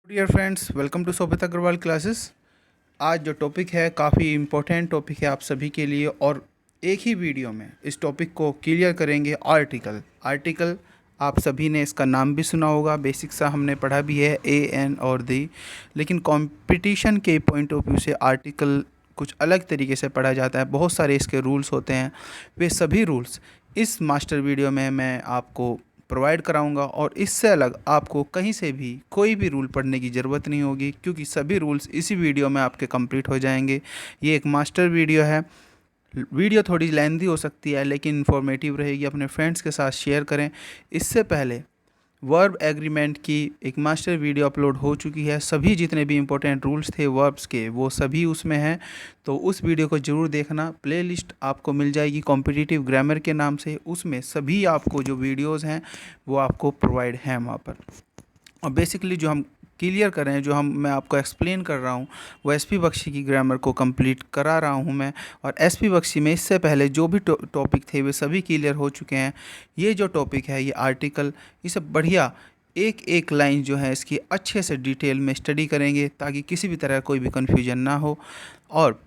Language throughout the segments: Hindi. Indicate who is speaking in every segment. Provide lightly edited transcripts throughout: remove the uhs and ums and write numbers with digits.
Speaker 1: Dear friends, welcome to Sobhit Agarwal classes. आज जो टॉपिक है काफ़ी इम्पोर्टेंट टॉपिक है आप सभी के लिए, और एक ही वीडियो में इस टॉपिक को क्लियर करेंगे। आर्टिकल आप सभी ने इसका नाम भी सुना होगा, बेसिक सा हमने पढ़ा भी है, ए एन और दी। लेकिन कंपटीशन के पॉइंट ऑफ व्यू से आर्टिकल कुछ अलग तरीके से पढ़ा जाता है। बहुत सारे इसके रूल्स होते हैं। वे सभी रूल्स इस मास्टर वीडियो में मैं आपको प्रोवाइड कराऊंगा, और इससे अलग आपको कहीं से भी कोई भी रूल पढ़ने की ज़रूरत नहीं होगी, क्योंकि सभी रूल्स इसी वीडियो में आपके कंप्लीट हो जाएंगे। ये एक मास्टर वीडियो है। वीडियो थोड़ी लेंथी हो सकती है, लेकिन इन्फॉर्मेटिव रहेगी। अपने फ्रेंड्स के साथ शेयर करें। इससे पहले वर्ब एग्रीमेंट की एक मास्टर वीडियो अपलोड हो चुकी है। सभी जितने भी इंपॉर्टेंट रूल्स थे वर्ब्स के, वो सभी उसमें हैं। तो उस वीडियो को ज़रूर देखना। प्लेलिस्ट आपको मिल जाएगी कॉम्पिटिटिव ग्रामर के नाम से। उसमें सभी आपको जो वीडियोस हैं वो आपको प्रोवाइड हैं वहाँ पर। और बेसिकली जो हम क्लियर कर रहे हैं, मैं आपको एक्सप्लेन कर रहा हूँ, वो एसपी बख्शी की ग्रामर को कंप्लीट करा रहा हूँ मैं। और एसपी बख्शी में इससे पहले जो भी टॉपिक थे वे सभी क्लियर हो चुके हैं। ये जो टॉपिक है, ये आर्टिकल, इसे बढ़िया एक एक लाइन जो है इसकी अच्छे से डिटेल में स्टडी करेंगे, ताकि किसी भी तरह कोई भी कन्फ्यूजन ना हो। और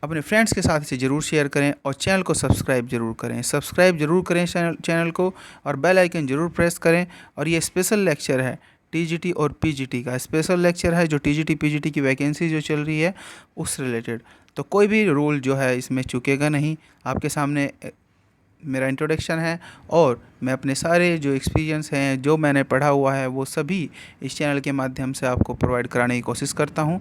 Speaker 1: अपने फ्रेंड्स के साथ इसे ज़रूर शेयर करें, और चैनल को सब्सक्राइब ज़रूर करें। चैनल को, और बेल आइकन ज़रूर प्रेस करें। और ये स्पेशल लेक्चर है टीजीटी और पीजीटी का। स्पेशल लेक्चर है जो टीजीटी पीजीटी की वैकेंसी जो चल रही है उस रिलेटेड। तो कोई भी रूल जो है इसमें चुकेगा नहीं। आपके सामने मेरा इंट्रोडक्शन है, और मैं अपने सारे जो एक्सपीरियंस हैं, जो मैंने पढ़ा हुआ है, वो सभी इस चैनल के माध्यम से आपको प्रोवाइड कराने की कोशिश करता हूँ।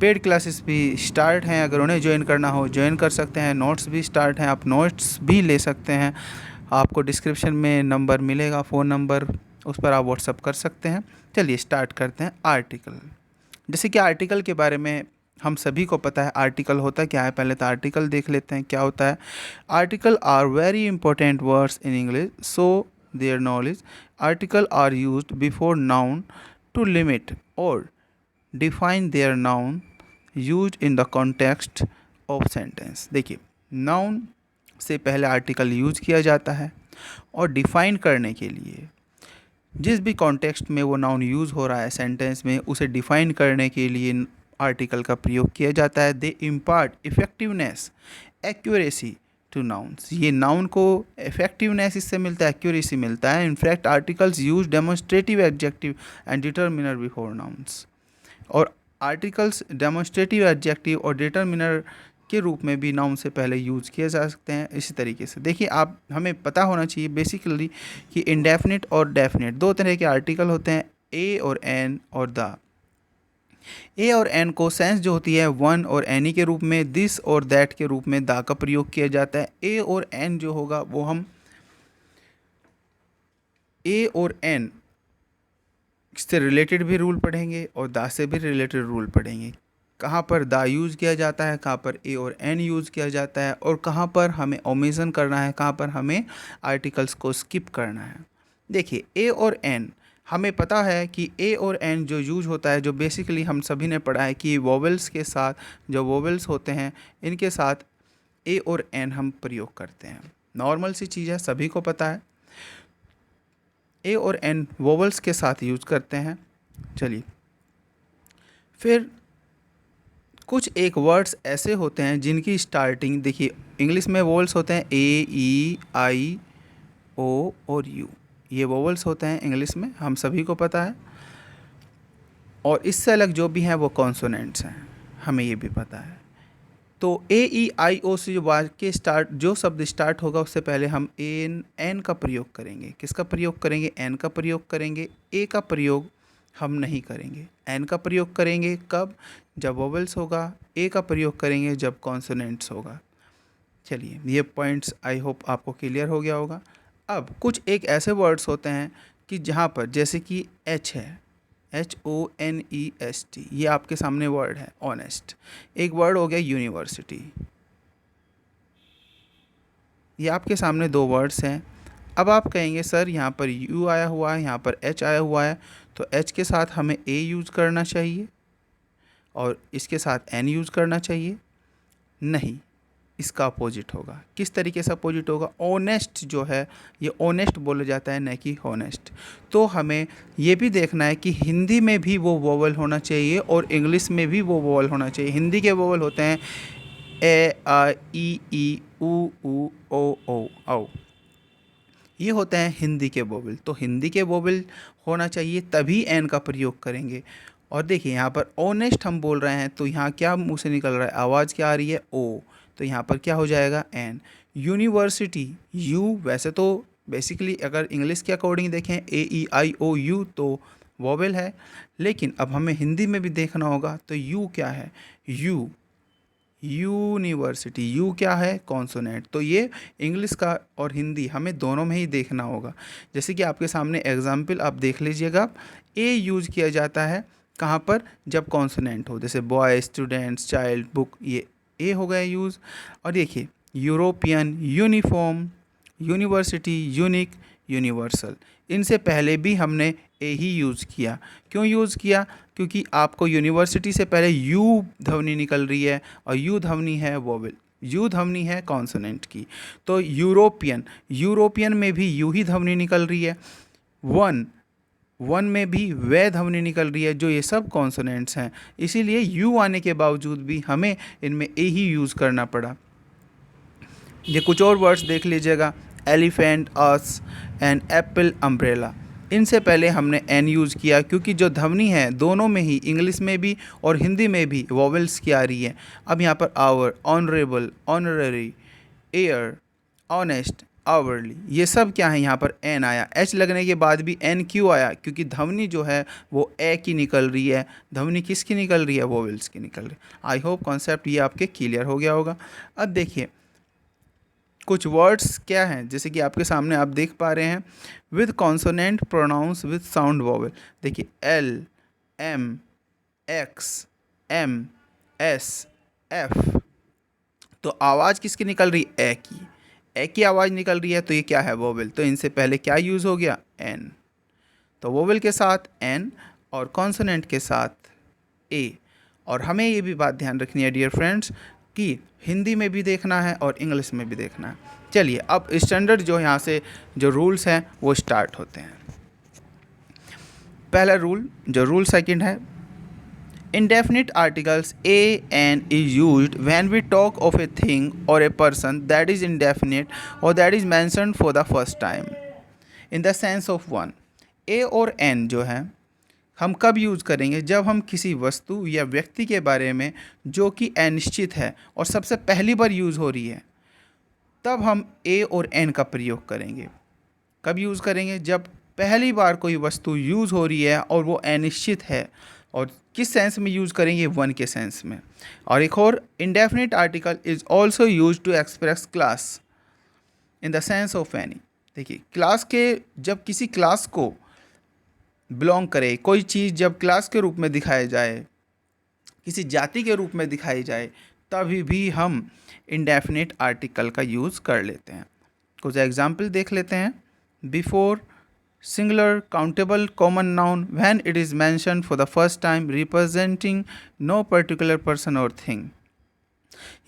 Speaker 1: पेड क्लासेस भी स्टार्ट हैं, अगर उन्हें ज्वाइन करना हो ज्वाइन कर सकते हैं। नोट्स भी स्टार्ट हैं, आप नोट्स भी ले सकते हैं। आपको डिस्क्रिप्शन में नंबर मिलेगा, फ़ोन नंबर, उस पर आप व्हाट्सअप कर सकते हैं। चलिए स्टार्ट करते हैं। आर्टिकल, जैसे कि आर्टिकल के बारे में हम सभी को पता है आर्टिकल होता क्या है। पहले तो आर्टिकल देख लेते हैं क्या होता है। Article are very important words in English, so their knowledge. Article are used before noun to limit और define their noun used in the context of sentence. देखिए, नाउन से पहले आर्टिकल यूज किया जाता है, और डिफाइन करने के लिए जिस भी कॉन्टेक्स्ट में वो नाउन यूज़ हो रहा है सेंटेंस में, उसे डिफाइन करने के लिए आर्टिकल का प्रयोग किया जाता है। They impart effectiveness, accuracy to nouns. ये नाउन को इफेक्टिवनेस इससे मिलता है, एक्यूरेसी मिलता है। In fact articles use demonstrative adjective and determiner before nouns. और आर्टिकल्स डेमोन्स्ट्रेटिव एडजेक्टिव और डिटर्मिनर के रूप में भी नाउन से पहले यूज़ किए जा सकते हैं। इसी तरीके से देखिए, आप हमें पता होना चाहिए बेसिकली कि इंडेफिनिट और डेफिनिट दो तरह के आर्टिकल होते हैं, ए और एन और द। ए और एन को सेंस जो होती है वन और एनी के रूप में, दिस और दैट के रूप में दा का प्रयोग किया जाता है। ए और एन जो होगा वो हम ए और एन से रिलेटेड भी रूल पढ़ेंगे, और दा से भी रिलेटेड रूल पढ़ेंगे। कहाँ पर दा यूज़ किया जाता है, कहाँ पर ए और एन यूज़ किया जाता है, और कहाँ पर हमें ओमिशन करना है, कहाँ पर हमें आर्टिकल्स को स्किप करना है। देखिए, ए और एन, हमें पता है कि ए और एन जो यूज होता है, जो बेसिकली हम सभी ने पढ़ा है कि वोवेल्स के साथ, जो वोवेल्स होते हैं इनके साथ ए और एन हम प्रयोग करते हैं। नॉर्मल सी चीज़ है, सभी को पता है। ए और एन वोवेल्स के साथ यूज करते हैं। चलिए, फिर कुछ एक वर्ड्स ऐसे होते हैं जिनकी स्टार्टिंग, देखिए इंग्लिश में वोवेल्स होते हैं ए, ई, आई, ओ और यू। ये वोवेल्स होते हैं इंग्लिश में, हम सभी को पता है। और इससे अलग जो भी हैं वो कॉन्सोनेंट्स हैं, हमें ये भी पता है। तो ए, ई, आई, ओ से जो वाक्य स्टार्ट, जो शब्द स्टार्ट होगा उससे पहले हम एन का प्रयोग करेंगे। किसका प्रयोग करेंगे? एन का प्रयोग करेंगे। ए का प्रयोग हम नहीं करेंगे। एन का प्रयोग करेंगे कब? जब वोवेल्स होगा। ए का प्रयोग करेंगे जब कॉन्सोनेंट्स होगा। चलिए, ये पॉइंट्स आई होप आपको क्लियर हो गया होगा। अब कुछ एक ऐसे वर्ड्स होते हैं कि जहाँ पर, जैसे कि एच है, HONEST, ये आपके सामने वर्ड है, ऑनेस्ट। एक वर्ड हो गया यूनिवर्सिटी। ये आपके सामने दो वर्ड्स हैं। अब आप कहेंगे सर यहाँ पर यू आया हुआ है, यहाँ पर एच आया हुआ है, तो एच के साथ हमें ए यूज़ करना चाहिए और इसके साथ एन यूज़ करना चाहिए। नहीं, इसका अपोजिट होगा। किस तरीके से अपोजिट होगा? ऑनेस्ट जो है ये ऑनेस्ट बोला जाता है, न कि हॉनेस्ट। तो हमें ये भी देखना है कि हिंदी में भी वो वोवल होना चाहिए और इंग्लिश में भी वो वोवल होना चाहिए। हिंदी के वोवल होते हैं ए, आ, ई, ऊ, ओ, औ। ये होते हैं हिंदी के वोवल। तो हिंदी के वोवल होना चाहिए, तभी एन का प्रयोग करेंगे। और देखिए यहाँ पर ऑनेस्ट हम बोल रहे हैं, तो यहाँ क्या मुंह से निकल रहा है? आवाज़ क्या आ रही है? ओ। तो यहाँ पर क्या हो जाएगा? एन। यूनिवर्सिटी, यू वैसे तो बेसिकली अगर इंग्लिश के अकॉर्डिंग देखें AEIOU तो वोवेल है, लेकिन अब हमें हिंदी में भी देखना होगा। तो यू क्या है? You, university. यू क्या है? कॉन्सोनेंट। तो ये इंग्लिश का और हिंदी हमें दोनों में ही देखना होगा। जैसे कि आपके सामने एग्जाम्पल आप देख लीजिएगा, ए यूज किया जाता है कहाँ पर? जब कॉन्सोनेंट हो, जैसे बॉय, स्टूडेंट्स, चाइल्ड, बुक, ये ए हो गया यूज़। और देखिए European, uniform, university, unique, universal, इनसे पहले भी हमने ए ही यूज़ किया। क्यों यूज़ किया? क्योंकि आपको यूनिवर्सिटी से पहले यू ध्वनि निकल रही है और यू ध्वनि है वोवेल, यू ध्वनि है कॉन्सोनेंट की। तो यूरोपियन, यूरोपियन में भी यू ही ध्वनि निकल रही है। वन, वन में भी वे ध्वनि निकल रही है, जो ये सब कॉन्सोनेंट्स हैं। इसीलिए यू आने के बावजूद भी हमें इनमें ए ही यूज़ करना पड़ा। ये कुछ और वर्ड्स देख लीजिएगा, elephant, us and Apple, umbrella. इनसे पहले हमने एन यूज़ किया क्योंकि जो ध्वनि है दोनों में ही, इंग्लिश में भी और हिंदी में भी वोवेल्स की आ रही है। अब यहाँ per hour, honourable, honorary, air, honest, hourly, ये सब क्या है? यहाँ पर एन आया। एच लगने के बाद भी एन क्यों आया? क्योंकि ध्वनि जो है वो ए की निकल रही है। ध्वनि किसकी निकल रही है? वोवेल्स की निकल रही है। आई होप कॉन्सेप्ट ये आपके क्लियर हो गया होगा। अब देखिए कुछ वर्ड्स क्या हैं, जैसे कि आपके सामने आप देख पा रहे हैं, with consonant pronounce with sound vowel. देखिए L, M, X, M, S, F. तो आवाज़ किसकी निकल रही? ए की। ए की आवाज़ निकल रही है, तो ये क्या है? वोवेल। तो इनसे पहले क्या यूज़ हो गया? एन। तो वोवेल के साथ एन और कॉन्सोनेंट के साथ ए। और हमें ये भी बात ध्यान रखनी है डियर फ्रेंड्स कि हिंदी में भी देखना है और इंग्लिश में भी देखना है। चलिए अब स्टैंडर्ड जो यहाँ से जो रूल्स हैं वो स्टार्ट होते हैं। पहला रूल, जो रूल सेकंड है, indefinite articles a and is used when we talk of a thing or a person that is indefinite or that is mentioned for the first time in the sense of one। a और n जो है हम कब यूज़ करेंगे? जब हम किसी वस्तु या व्यक्ति के बारे में जो कि अनिश्चित है और सबसे पहली बार यूज़ हो रही है, तब हम ए और एन का प्रयोग करेंगे। कब यूज़ करेंगे? जब पहली बार कोई वस्तु यूज़ हो रही है और वो अनिश्चित है। और किस सेंस में यूज़ करेंगे? वन के सेंस में। और एक और, indefinite article is also use to express class in the sense of any. देखिए क्लास के, जब किसी क्लास को बिलोंग करे, कोई चीज़ जब क्लास के रूप में दिखाई जाए, किसी जाति के रूप में दिखाई जाए, तभी भी हम इंडेफिनिट आर्टिकल का यूज़ कर लेते हैं। कुछ एग्जाम्पल देख लेते हैं। Before singular countable common noun when it is mentioned for the first time representing no particular person और थिंग।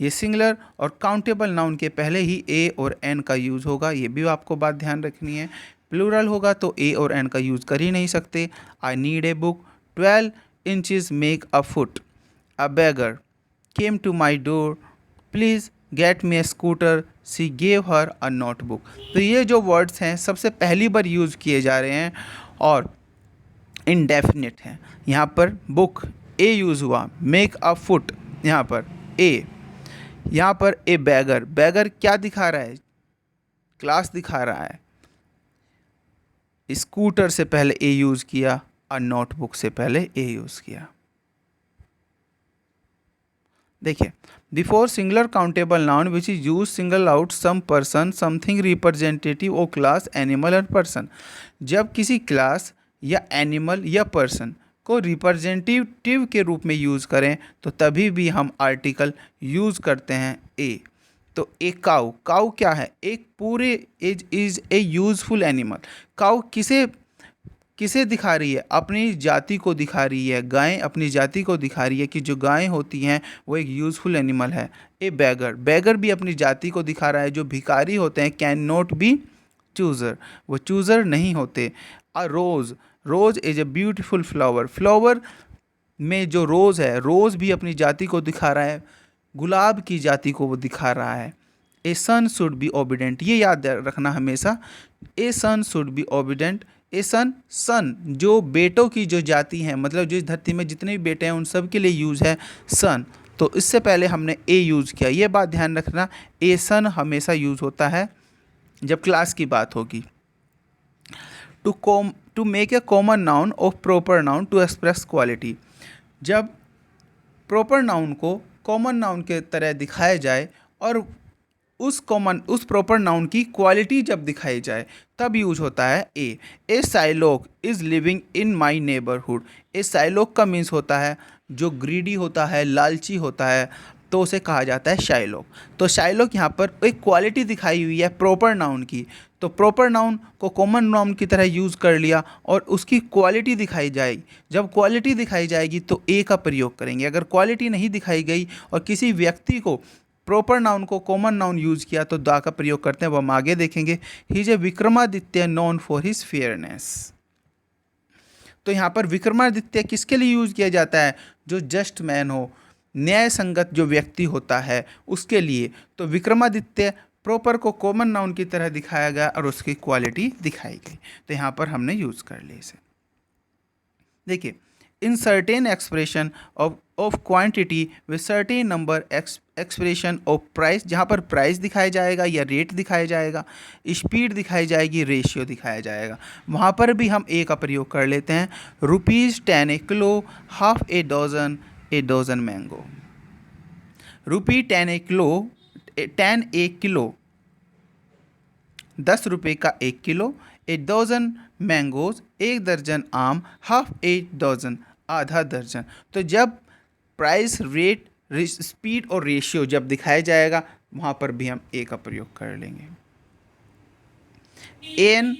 Speaker 1: ये सिंगुलर और काउंटेबल नाउन के पहले ही ए और एन का यूज़ होगा, ये भी आपको बात ध्यान रखनी है। प्लूरल होगा तो ए और एन का यूज़ कर ही नहीं सकते। I need a book, 12 inches make a foot, a beggar came to my door, please get me a scooter, she gave her a notebook. तो ये जो वर्ड्स हैं सबसे पहली बार यूज़ किए जा रहे हैं और इनडेफिनिट हैं। यहाँ पर बुक ए यूज़ हुआ, मेक अ फुट यहाँ पर ए, यहाँ पर ए बैगर, बैगर क्या दिखा रहा है? क्लास दिखा रहा है। स्कूटर से पहले ए यूज़ किया और नोटबुक से पहले ए यूज़ किया। देखिए before singular countable noun which is use single out some person, something, representative और क्लास, एनिमल और पर्सन। जब किसी क्लास या एनिमल या पर्सन को रिप्रेजेंटेटिव के रूप में यूज़ करें तो तभी भी हम आर्टिकल यूज़ करते हैं ए। तो ए काऊ, काऊ क्या है? एक पूरे इज ए यूजफुल एनिमल। काऊ किसे किसे दिखा रही है? अपनी जाति को दिखा रही है। गाय अपनी जाति को दिखा रही है कि जो गायें होती हैं वो एक यूज़फुल एनिमल है। ए बैगर, बैगर भी अपनी जाति को दिखा रहा है। जो भिखारी होते हैं कैन नॉट बी चूज़र, वो चूज़र नहीं होते। A rose, rose is a beautiful flower, flower में जो रोज़ है, रोज़ भी अपनी जाति को दिखा रहा है, गुलाब की जाति को वो दिखा रहा है। ए सन शुड बी ओबिडेंट, ये याद रखना हमेशा, ए सन शुड बी ओबिडेंट। ए सन, सन जो बेटों की जो जाति है, मतलब जिस धरती में जितने भी बेटे हैं उन सब के लिए यूज़ है सन। तो इससे पहले हमने ए यूज़ किया, ये बात ध्यान रखना, ए सन हमेशा यूज़ होता है जब क्लास की बात होगी। To make a common noun of proper noun to express quality, जब प्रॉपर नाउन को कॉमन नाउन के तरह दिखाया जाए और उस प्रॉपर नाउन की क्वालिटी जब दिखाई जाए तब यूज होता है a. A Shylock is living in my neighbourhood, a Shylock का मीन्स होता है जो ग्रीडी होता है, लालची होता है, तो उसे कहा जाता है शाइलोक। तो शाइलोक यहाँ पर एक क्वालिटी दिखाई हुई है प्रॉपर नाउन की, तो प्रॉपर नाउन को कॉमन नाउन की तरह यूज़ कर लिया और उसकी क्वालिटी दिखाई जाएगी। जब क्वालिटी दिखाई जाएगी तो ए का प्रयोग करेंगे। अगर क्वालिटी नहीं दिखाई गई और किसी व्यक्ति को प्रॉपर नाउन को कॉमन नाउन यूज़ किया तो दा का प्रयोग करते हैं, वो हम आगे देखेंगे। He is a Vikramaditya known for his fairness, तो यहाँ पर विक्रमादित्य किसके लिए यूज़ किया जाता है? जो जस्ट मैन हो, न्याय संगत जो व्यक्ति होता है उसके लिए। तो विक्रमादित्य प्रॉपर को कॉमन नाउन की तरह दिखाया गया और उसकी क्वालिटी दिखाई गई, तो यहाँ पर हमने यूज़ कर लिया इसे। देखिए, in certain expression of quantity with certain number expression of price, जहाँ पर प्राइस दिखाया जाएगा या रेट दिखाया जाएगा, स्पीड दिखाई जाएगी, रेशियो दिखाया जाएगा, वहाँ पर भी हम ए का प्रयोग कर लेते हैं। ₹10 a kilo, half a dozen mango. ₹10 a kilo, 10 a kilo, 10 रुपये का 1 किलो, ए डजन मैंगोज, 1 दर्जन आम, हाफ ए डजन, आधा दर्जन। तो जब प्राइस, रेट, स्पीड और रेशियो जब दिखाया जाएगा वहाँ पर भी हम ए का प्रयोग कर लेंगे। एन,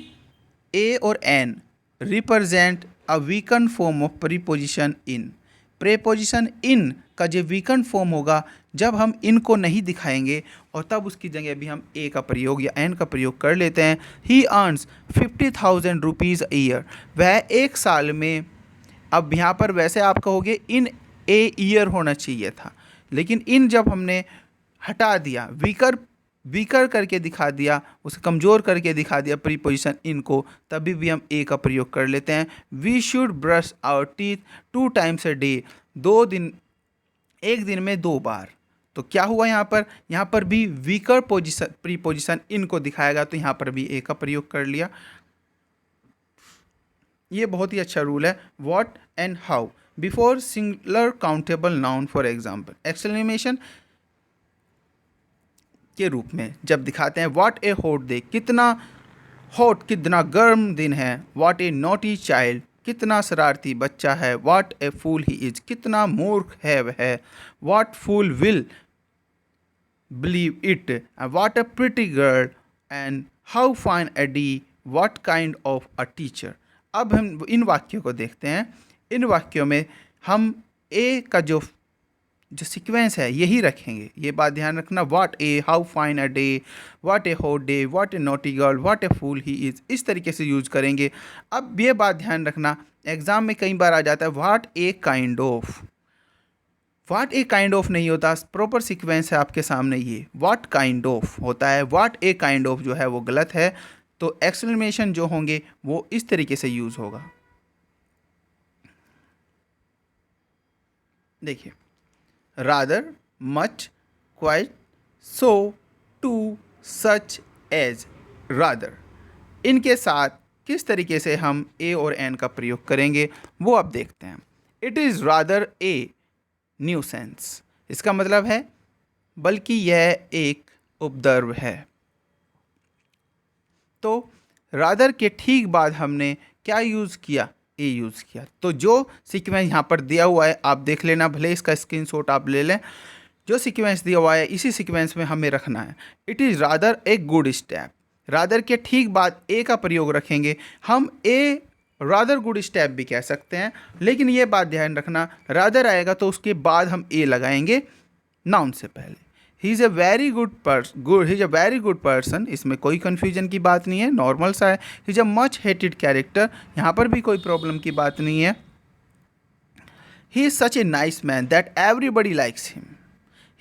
Speaker 1: ए और an represent a weaken form of preposition in. Preposition in का जो वीकन फॉर्म होगा जब हम इन को नहीं दिखाएंगे और तब उसकी जगह भी हम ए का प्रयोग या एन का प्रयोग कर लेते हैं। ही अर्न्स 50,000 रुपीज़ अ ईयर, वह एक साल में, अब यहाँ पर वैसे आप कहोगे इन ए ईयर होना चाहिए था, लेकिन इन जब हमने हटा दिया, वीकर करके दिखा दिया, उसे कमज़ोर करके दिखा दिया प्रीपोजिशन इन को, तभी भी हम ए का प्रयोग कर लेते हैं। We should brush our teeth 2 times a day, 2 दिन, एक दिन में 2 बार। तो क्या हुआ यहाँ पर भी वीकर प्रीपोजिशन इन को दिखाएगा, तो यहाँ पर भी ए का प्रयोग कर लिया। ये बहुत ही अच्छा रूल है। What and how before singular countable noun, for example exclamation के रूप में जब दिखाते हैं, व्हाट ए हॉट डे, कितना हॉट, कितना गर्म दिन है। व्हाट ए नॉटी चाइल्ड, कितना शरारती बच्चा है। What a fool he is, कितना मूर्ख है वह। What fool will believe it, what a pretty girl, and how fine a day, what kind of a teacher. अब हम इन वाक्यों को देखते हैं। इन वाक्यों में हम ए का जो सीक्वेंस है यही रखेंगे, ये बात ध्यान रखना। What a, how fine a day, what a hot day, what a naughty girl, what a fool he is, इस तरीके से यूज़ करेंगे। अब ये बात ध्यान रखना, एग्ज़ाम में कई बार आ जाता है what a kind of, what a kind of नहीं होता, प्रॉपर सीक्वेंस है आपके सामने, ये व्हाट काइंड ऑफ होता है। व्हाट ए काइंड ऑफ जो है वो गलत है, तो एक्सक्लेमेशन जो होंगे वो इस तरीके से यूज़ होगा। देखिए, rather, much, quite, so, to, such as, rather, इनके साथ किस तरीके से हम ए और एन का प्रयोग करेंगे वो अब देखते हैं। It is rather A nuisance, इसका मतलब है बल्कि यह एक उपद्रव है। तो रादर के ठीक बाद हमने क्या यूज़ किया, ए यूज़ किया। तो जो सीक्वेंस यहाँ पर दिया हुआ है आप देख लेना, भले इसका स्क्रीनशॉट आप ले लें, जो सीक्वेंस दिया हुआ है इसी सीक्वेंस में हमें रखना है। It is rather a good step, rather के ठीक बाद ए का प्रयोग रखेंगे। हम ए रादर गुड स्टेप भी कह सकते हैं, लेकिन ये बात ध्यान रखना, रादर आएगा तो उसके बाद हम ए लगाएंगे नाउन से पहले। He is a very he is a very good person, इसमें कोई कन्फ्यूजन की बात नहीं है, नॉर्मल सा है। He is a much hated character, यहाँ पर भी कोई प्रॉब्लम की बात नहीं है। He is such a nice man that everybody likes him.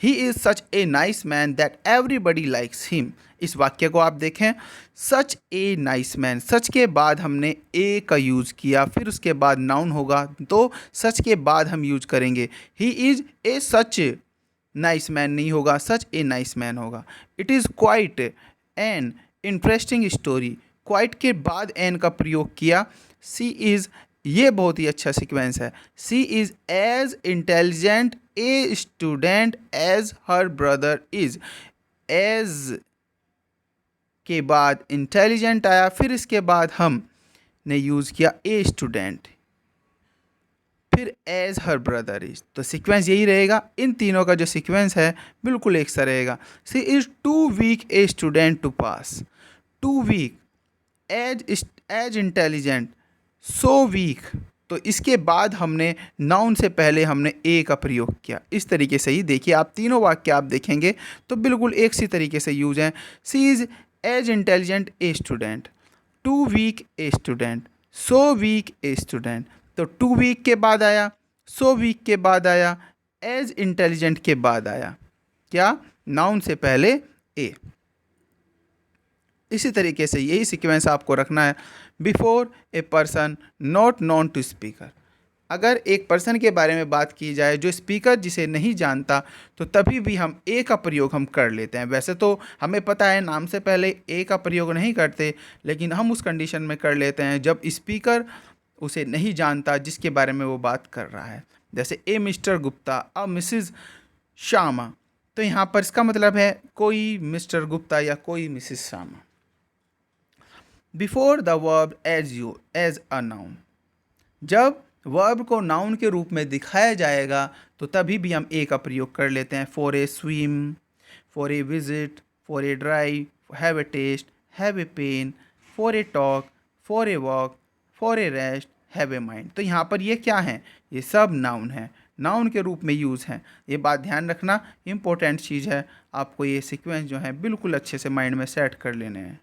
Speaker 1: He is such a nice man that everybody likes him. इस वाक्य को आप देखें, सच ए नाइस मैन, सच के बाद हमने ए का यूज़ किया, फिर उसके बाद नाउन होगा तो सच के बाद हम यूज करेंगे। He is a such nice man नहीं होगा, सच ए नाइस मैन होगा। It is quite an interesting story, quite के बाद एन का प्रयोग किया। सी इज़, ये बहुत ही अच्छा सीक्वेंस है। She is as intelligent a student as her brother is. As के बाद इंटेलिजेंट आया, फिर इसके बाद हमने यूज़ किया ए स्टूडेंट, फिर एज हर ब्रदर इज। तो सीक्वेंस यही रहेगा, इन तीनों का जो सीक्वेंस है बिल्कुल एक सा रहेगा। She is too weak a student to pass, too weak, as intelligent, so weak. तो इसके बाद हमने नाउन से पहले हमने ए का प्रयोग किया। इस तरीके से ही देखिए, आप तीनों वाक्य आप देखेंगे तो बिल्कुल एक सी तरीके से यूज हैं। She is as intelligent a student, too weak a student, so weak a student. तो टू वीक के बाद आया, सो वीक के बाद आया, एज इंटेलिजेंट के बाद आया क्या, नाउन से पहले ए। इसी तरीके से यही सीक्वेंस आपको रखना है। Before a person not known to speaker, अगर एक पर्सन के बारे में बात की जाए जो स्पीकर जिसे नहीं जानता, तो तभी भी हम ए का प्रयोग हम कर लेते हैं। वैसे तो हमें पता है नाम से पहले ए का प्रयोग नहीं करते, लेकिन हम उस कंडीशन में कर लेते हैं जब स्पीकर उसे नहीं जानता जिसके बारे में वो बात कर रहा है। जैसे ए मिस्टर गुप्ता, अ मिसिज शामा, तो यहाँ पर इसका मतलब है कोई मिस्टर गुप्ता या कोई Mrs Shama. Before the verb as a noun, जब वर्ब को नाउन के रूप में दिखाया जाएगा तो तभी भी हम ए का प्रयोग कर लेते हैं। For a swim, for a visit, for a drive, have a taste, have a pain, for a talk, for a walk, for a rest, have a mind. तो यहाँ पर ये क्या है, ये सब नाउन है, नाउन के रूप में यूज़ हैं। ये बात ध्यान रखना, इम्पोर्टेंट चीज़ है, आपको ये सीक्वेंस जो है बिल्कुल अच्छे से माइंड में सेट कर लेने हैं।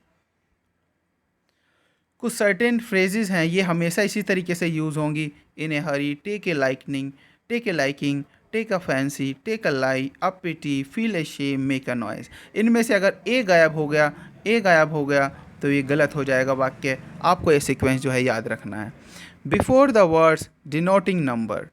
Speaker 1: कुछ सर्टेन फ्रेजेस हैं, ये हमेशा इसी तरीके से यूज़ होंगी। In a hurry, take a liking, take a liking, take a fancy, take a lie, up pity, feel a shame, make a noise. इनमें से अगर ए गायब हो गया, ए गायब हो गया तो ये गलत हो जाएगा वाक्य। आपको ये सीक्वेंस जो है याद रखना है। Before the words denoting number,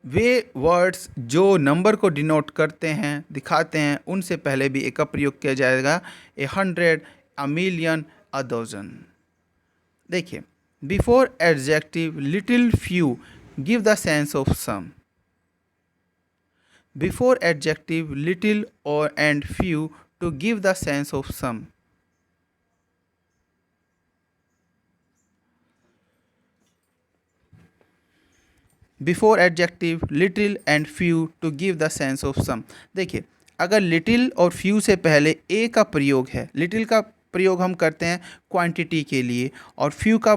Speaker 1: way words जो नंबर को डिनोट करते हैं, दिखाते हैं, उनसे पहले भी एक का प्रयोग किया जाएगा। A 100, a million, a dozen. देखिए, before adjective little few give the sense of some. Before adjective little और and few to give the sense of some. Before adjective little and few to give the sense of some. देखिए, अगर लिटिल और फ्यू से पहले ए का प्रयोग है, लिटिल का प्रयोग हम करते हैं क्वांटिटी के लिए और फ्यू का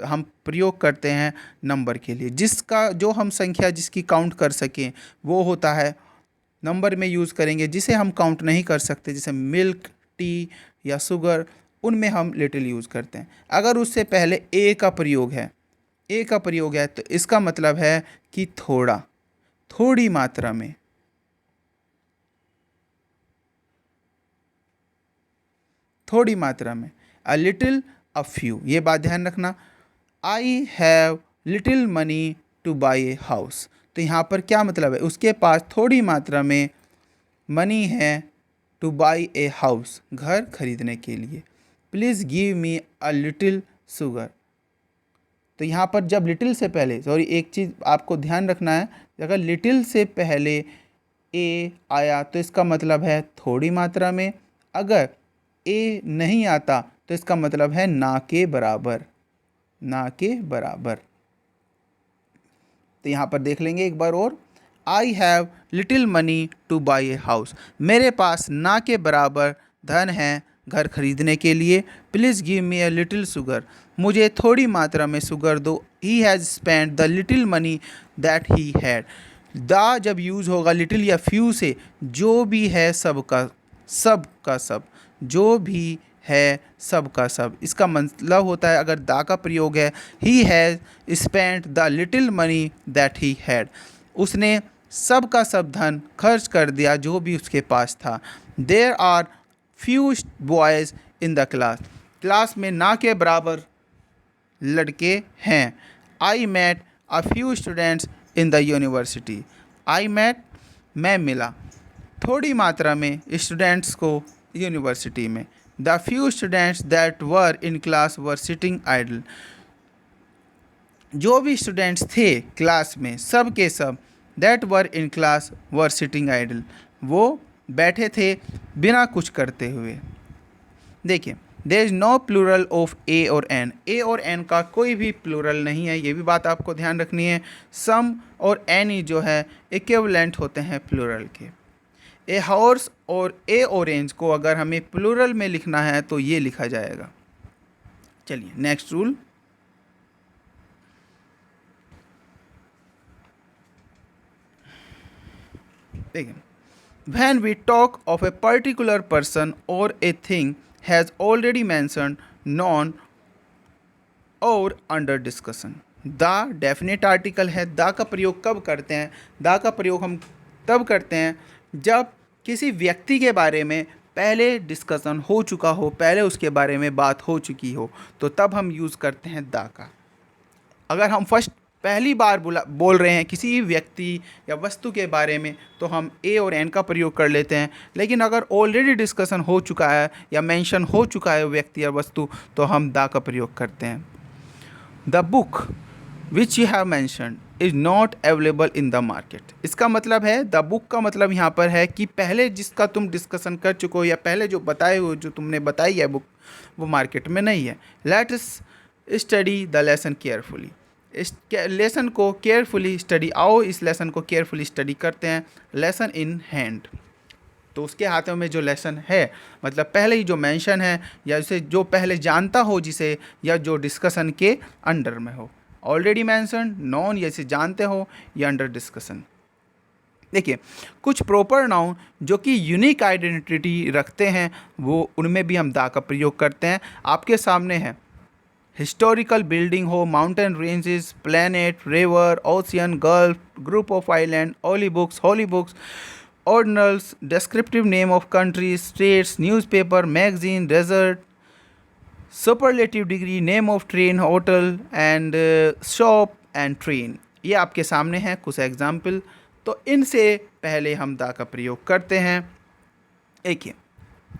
Speaker 1: हम प्रयोग करते हैं नंबर के लिए। जिसका जो हम संख्या जिसकी काउंट कर सकें वो होता है नंबर में यूज़ करेंगे। जिसे हम काउंट नहीं कर सकते, जैसे मिल्क, टी या शुगर, उनमें हम लिटिल यूज़ करते हैं। अगर उससे पहले ए का प्रयोग है, ए का प्रयोग है, तो इसका मतलब है कि थोड़ा, थोड़ी मात्रा में, थोड़ी मात्रा में। अ लिटिल, अ फ्यू, ये बात ध्यान रखना। I have little money two by a house, तो यहाँ पर क्या मतलब है, उसके पास थोड़ी मात्रा में मनी है टू बाई ए हाउस, घर खरीदने के लिए। Please give me a little sugar, तो यहाँ पर जब लिटिल से पहले, सॉरी एक चीज़ आपको ध्यान रखना है, अगर लिटिल से पहले ए आया तो इसका मतलब है थोड़ी मात्रा में। अगर ए नहीं आता तो इसका मतलब है ना के बराबर, ना के बराबर। तो यहाँ पर देख लेंगे एक बार और। I have little money two by a house, मेरे पास ना के बराबर धन है घर खरीदने के लिए। Please give me a little sugar, मुझे थोड़ी मात्रा में शुगर दो। He has spend the little money that he had. The जब यूज़ होगा लिटिल या फ्यू से, जो भी है सबका सब का सब, जो भी है सब का सब, इसका मतलब होता है अगर दा का प्रयोग है, he has spent the little money that he had, उसने सब का सब धन खर्च कर दिया जो भी उसके पास था। There are few boys in the class, class में ना के बराबर लड़के हैं। I met a few students in the university, I met मैं मिला थोड़ी मात्रा में स्टूडेंट्स को यूनिवर्सिटी में। The few students that were in class were sitting idle, जो भी स्टूडेंट्स थे क्लास में सब के सब, that were in class were sitting idle, वो बैठे थे बिना कुछ करते हुए। देखिए, there is no plural of a और एन, ए और एन का कोई भी प्लूरल नहीं है, ये भी बात आपको ध्यान रखनी है। सम और एन ही जो है इक्विवेलेंट होते हैं प्लूरल के। ए हॉर्स और ए ऑरेंज को अगर हमें प्लूरल में लिखना है तो ये लिखा जाएगा। चलिए नेक्स्ट रूल। देखिए, when we talk of a particular person or a thing has already mentioned, known और under discussion, the definite article है। द का प्रयोग कब करते हैं? द का प्रयोग हम तब करते हैं जब किसी व्यक्ति के बारे में पहले डिस्कशन हो चुका हो, पहले उसके बारे में बात हो चुकी हो, तो तब हम यूज़ करते हैं द का। अगर हम पहली बार बोल रहे हैं किसी व्यक्ति या वस्तु के बारे में तो हम ए और एन का प्रयोग कर लेते हैं, लेकिन अगर ऑलरेडी डिस्कशन हो चुका है या मेंशन हो चुका है व्यक्ति या वस्तु तो हम द का प्रयोग करते हैं। The book which you have mentioned is not available in the market, इसका मतलब है द बुक का मतलब यहाँ पर है कि पहले जिसका तुम डिस्कशन कर चुके हो या पहले जो बताए हो, जो तुमने बताई है बुक, वो मार्केट में नहीं है। Let us study the lesson carefully, इस लेसन को केयरफुली स्टडी, आओ इस लेसन को केयरफुली स्टडी करते हैं। लेसन इन हैंड, तो उसके हाथों में जो लेसन है, मतलब पहले ही जो मेंशन है या उसे जो पहले जानता हो जिसे, या जो डिस्कशन के अंडर में हो। ऑलरेडी मेंशन, नॉन या इसे जानते हो, या अंडर डिस्कशन। देखिए, कुछ प्रॉपर नाउन जो कि यूनिक आइडेंटिटी रखते हैं वो उनमें भी हम दा का प्रयोग करते हैं। आपके सामने है हिस्टोरिकल बिल्डिंग हो, mountain ranges, planet, river, ocean, gulf, group of island, holy books, ordinals, descriptive name of countries, states, newspaper, magazine, desert, superlative degree, name of train, hotel and shop and train. ये आपके सामने हैं कुछ एग्जाम्पल, तो इनसे पहले हम दा का प्रयोग करते हैं। देखिए,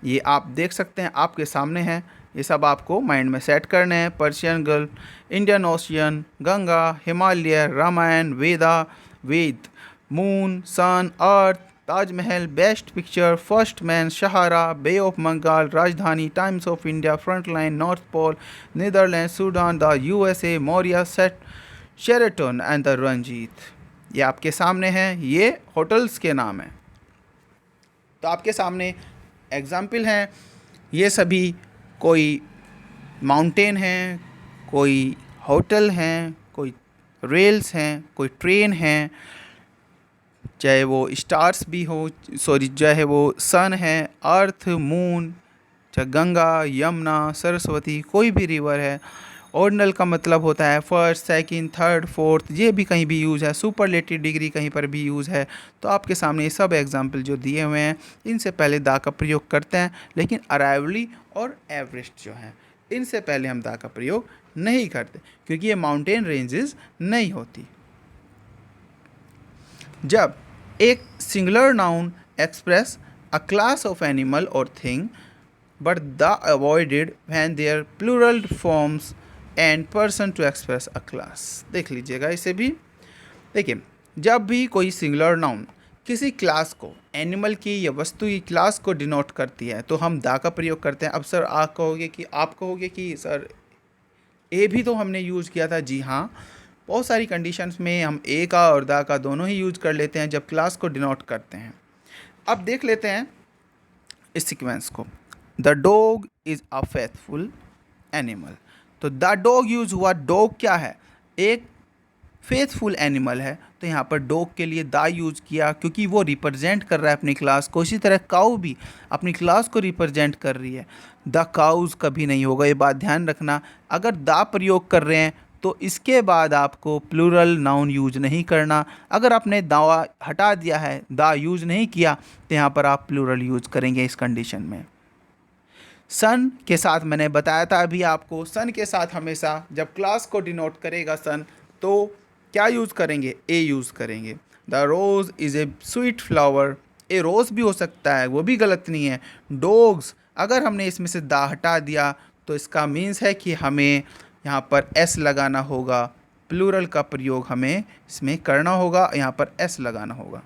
Speaker 1: ये आप देख सकते हैं आपके सामने हैं, ये सब आपको माइंड में सेट करने हैं। Persian Gulf, Indian Ocean, Ganga, Himalaya, Ramayana, Veda, moon, sun, earth, Taj Mahal, best picture, first man, Sahara, Bay of Bengal, Rajdhani, Times of India, Frontline, North Pole, Netherland, Sudan, the USA, Maurya, Sheraton and the Ranjit. ये आपके सामने हैं, ये होटल्स के नाम हैं। तो आपके सामने एग्जाम्पल हैं, ये सभी कोई माउंटेन हैं, कोई होटल हैं, कोई रेल्स हैं, कोई ट्रेन हैं, चाहे वो स्टार्स भी हो, चाहे वो सन है, अर्थ, मून, चाहे गंगा, यमुना, सरस्वती, कोई भी रिवर है। ऑर्डिनल का मतलब होता है फर्स्ट, सेकंड, थर्ड, फोर्थ, ये भी कहीं भी यूज़ है। सुपरलेटिव डिग्री कहीं पर भी यूज़ है। तो आपके सामने ये सब एग्जाम्पल जो दिए हुए हैं, इनसे पहले दा का प्रयोग करते हैं, लेकिन अराइवली और एवरेस्ट जो हैं इनसे पहले हम दा का प्रयोग नहीं करते, क्योंकि ये माउंटेन रेंजेस नहीं होती। जब एक singular noun express a class of animal और thing but the avoided when there plural forms and person to express a class. देख लीजिएगा इसे भी। देखिए, जब भी कोई सिंगुलर नाउन किसी क्लास को, एनिमल की या वस्तु की क्लास को डिनोट करती है तो हम दा का प्रयोग करते हैं। अब सर आप कहोगे कि सर ए भी तो हमने यूज़ किया था। जी हाँ, बहुत सारी कंडीशंस में हम ए का और दा का दोनों ही यूज़ कर लेते हैं जब क्लास को डिनोट करते हैं। अब देख लेते हैं इस सीक्वेंस को। The dog is a faithful animal. तो द डॉग यूज हुआ, डॉग क्या है, एक फेथफुल एनिमल है, तो यहाँ पर डॉग के लिए द यूज किया क्योंकि वो रिप्रेजेंट कर रहा है अपनी क्लास को। इसी तरह काऊ भी अपनी क्लास को रिप्रेजेंट कर रही है। द काउज कभी नहीं होगा, ये बात ध्यान रखना। अगर द प्रयोग कर रहे हैं तो इसके बाद आपको प्लूरल नाउन यूज नहीं करना। अगर आपने दावा हटा दिया है, द यूज नहीं किया, तो यहाँ पर आप प्लूरल यूज करेंगे इस कंडीशन में। सन के साथ मैंने बताया था अभी आपको, सन के साथ हमेशा जब क्लास को डिनोट करेगा सन, तो क्या यूज़ करेंगे, ए यूज़ करेंगे। The rose is a sweet flower, a rose भी हो सकता है, वो भी गलत नहीं है। डॉग्स, अगर हमने इसमें से दा हटा दिया तो इसका मीन्स है कि हमें यहाँ पर एस लगाना होगा, प्लूरल का प्रयोग हमें इसमें करना होगा, यहाँ पर एस लगाना होगा।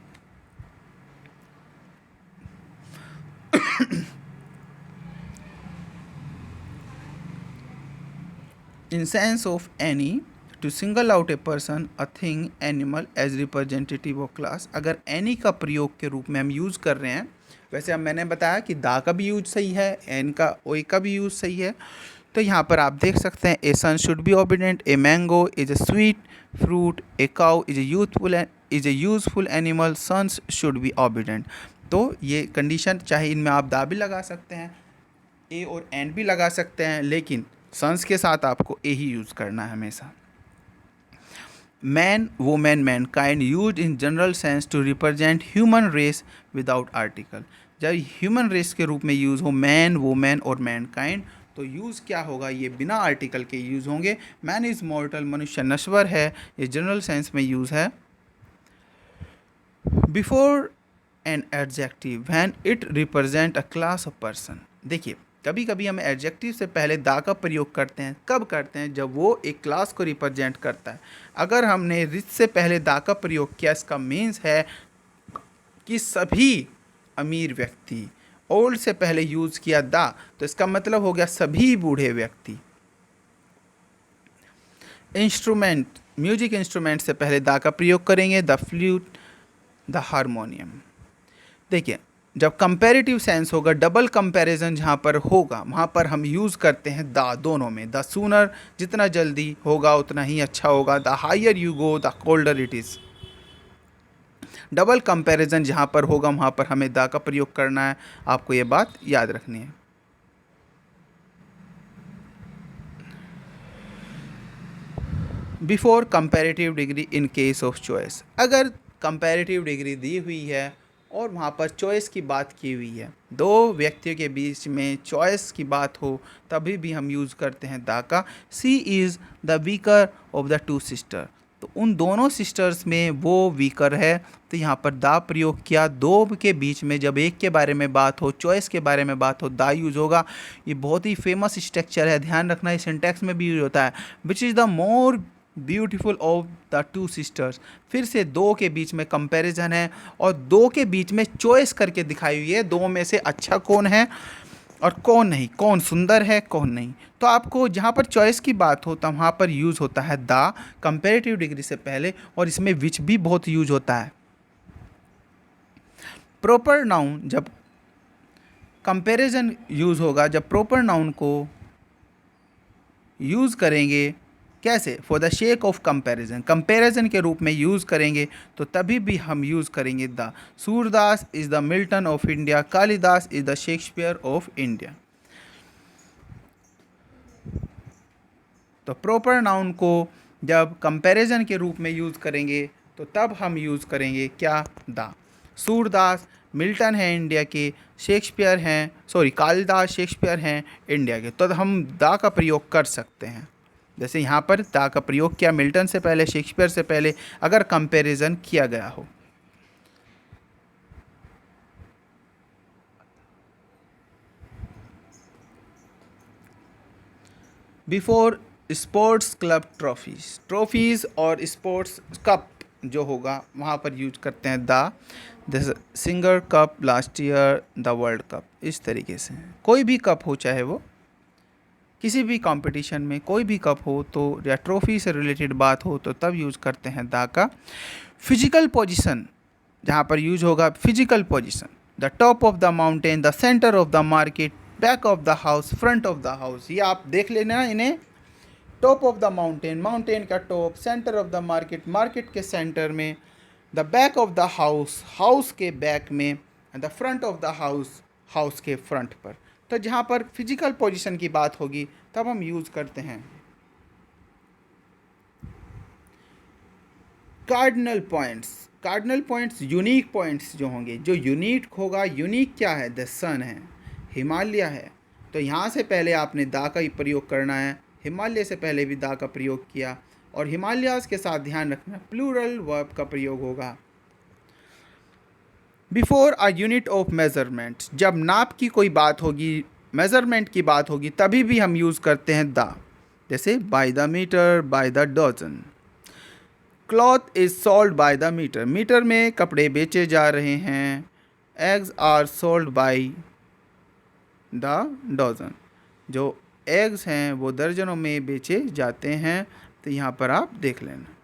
Speaker 1: In sense of any, to single out a person, a thing, animal as representative of class। अगर any का प्रयोग के रूप में हम यूज़ कर रहे हैं, वैसे अब मैंने बताया कि दा का भी यूज सही है, एन का ओए का भी यूज सही है, तो यहाँ पर आप देख सकते हैं a son should be obedient, a mango is a sweet fruit, a cow is a useful animal, sons should be obedient. तो ये कंडीशन, चाहे इनमें आप दा भी लगा सकते हैं, ए और एंड भी लगा सकते हैं, लेकिन सन्स के साथ आपको ए ही यूज़ करना है हमेशा। Man, women, mankind use in general sense to represent human race without article. जब ह्यूमन रेस के रूप में यूज़ हो मैन, वुमेन और मैनकाइंड, तो यूज़ क्या होगा, ये बिना आर्टिकल के यूज़ होंगे। मैन इज़ मॉर्टल, मनुष्य नश्वर है, ये जनरल सेंस में यूज़ है। Before an adjective when it represent a class of person. देखिए, कभी कभी हम एडजेक्टिव से पहले दा का प्रयोग करते हैं, कब करते हैं, जब वो एक क्लास को रिप्रेजेंट करता है। अगर हमने रिच से पहले दा का प्रयोग किया, इसका मीन्स है कि सभी अमीर व्यक्ति। ओल्ड से पहले यूज़ किया दा, तो इसका मतलब हो गया सभी बूढ़े व्यक्ति। इंस्ट्रूमेंट, म्यूजिक इंस्ट्रूमेंट से पहले दा का प्रयोग करेंगे, द फ्लूट, द हारमोनियम। देखिए, जब कंपैरेटिव सेंस होगा, डबल कंपैरिजन जहाँ पर होगा, वहाँ पर हम यूज़ करते हैं द दोनों में। द सूनर, जितना जल्दी होगा उतना ही अच्छा होगा, the higher you go the colder it is. Double comparison जहाँ पर होगा वहाँ पर हमें द का प्रयोग करना है, आपको ये बात याद रखनी है। Before comparative degree in case of choice, अगर कंपैरेटिव डिग्री दी हुई है और वहाँ पर चॉइस की बात की हुई है, दो व्यक्तियों के बीच में चॉइस की बात हो, तभी भी हम यूज़ करते हैं दा का। She is the weaker of the two sister, तो उन दोनों सिस्टर्स में वो वीकर है, तो यहाँ पर दा प्रयोग किया। दो के बीच में जब एक के बारे में बात हो, चॉइस के बारे में बात हो, दा यूज़ होगा। ये बहुत ही फेमस स्ट्रक्चर है, ध्यान रखना, ये सिंटैक्स में भी यूज होता है। Which is the more beautiful of the two sisters, फिर से दो के बीच में कंपैरिजन है और दो के बीच में चॉइस करके दिखाई हुई है, दो में से अच्छा कौन है और कौन नहीं, कौन सुंदर है कौन नहीं। तो आपको जहाँ पर चॉइस की बात हो तो वहाँ पर यूज़ होता है द कंपैरेटिव डिग्री से पहले, और इसमें विच भी बहुत यूज होता है। प्रॉपर नाउन, जब कंपैरिजन यूज़ होगा, जब प्रॉपर नाउन को यूज़ करेंगे, कैसे, for the shake of comparison, comparison के रूप में यूज़ करेंगे, तो तभी भी हम यूज़ करेंगे the. Surdas is the Milton of India, Kalidas is the Shakespeare of India. तो प्रॉपर नाउन को जब कंपैरिजन के रूप में यूज़ करेंगे तो तब हम यूज़ करेंगे क्या, द। सूरदास मिल्टन है इंडिया के, शेक्सपियर हैं, सॉरी कालिदास शेक्सपियर हैं इंडिया के, तो हम द का प्रयोग कर सकते हैं। जैसे यहाँ पर दा का प्रयोग किया मिल्टन से पहले, शेक्सपियर से पहले, अगर कंपैरिजन किया गया हो। Before sports club trophies, trophies और स्पोर्ट्स कप जो होगा वहाँ पर यूज करते हैं the singer cup last year, the world cup. इस तरीके से कोई भी कप हो, चाहे वो किसी भी कंपटीशन में कोई भी कप हो, तो या ट्रॉफी से रिलेटेड बात हो, तो तब यूज़ करते हैं दा का। फिजिकल पोजीशन, जहाँ पर यूज होगा physical position, the top of the mountain, the centre of the market, back of the house, front of the house, ये आप देख लेना इन्हें। Top of the mountain, mountain का top, centre of the market, market के सेंटर में, the back of the house, house के बैक में, and the front of the house, house के फ्रंट पर। तो जहाँ पर फिजिकल पोजीशन की बात होगी तब हम यूज़ करते हैं। Cardinal points, cardinal points unique points जो होंगे, जो यूनिक होगा, यूनिक क्या है, द सन है, हिमालय है। तो यहाँ से पहले आपने दा का ही प्रयोग करना है, हिमालय से पहले भी दा का प्रयोग किया, और हिमालयाज के साथ ध्यान रखना प्लूरल वर्ब का प्रयोग होगा। Before a unit of measurement, जब नाप की कोई बात होगी, मेजरमेंट की बात होगी, तभी भी हम यूज़ करते हैं दा, जैसे by the metre, by the dozen. Cloth is sold by the metre, metre में कपड़े बेचे जा रहे हैं। Eggs are sold by the dozen, जो एग्स हैं वो दर्जनों में बेचे जाते हैं। तो यहाँ पर आप देख लेना।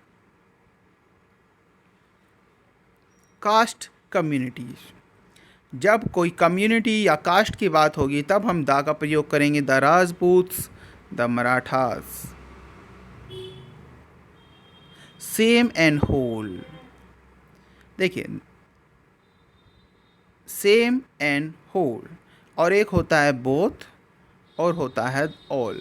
Speaker 1: कास्ट कम्युनिटीज, जब कोई कम्युनिटी या कास्ट की बात होगी तब हम दा का प्रयोग करेंगे। The Rajputs, the Marathas. Same and whole, देखिए सेम एंड होल, और एक होता है बोथ और होता है ऑल।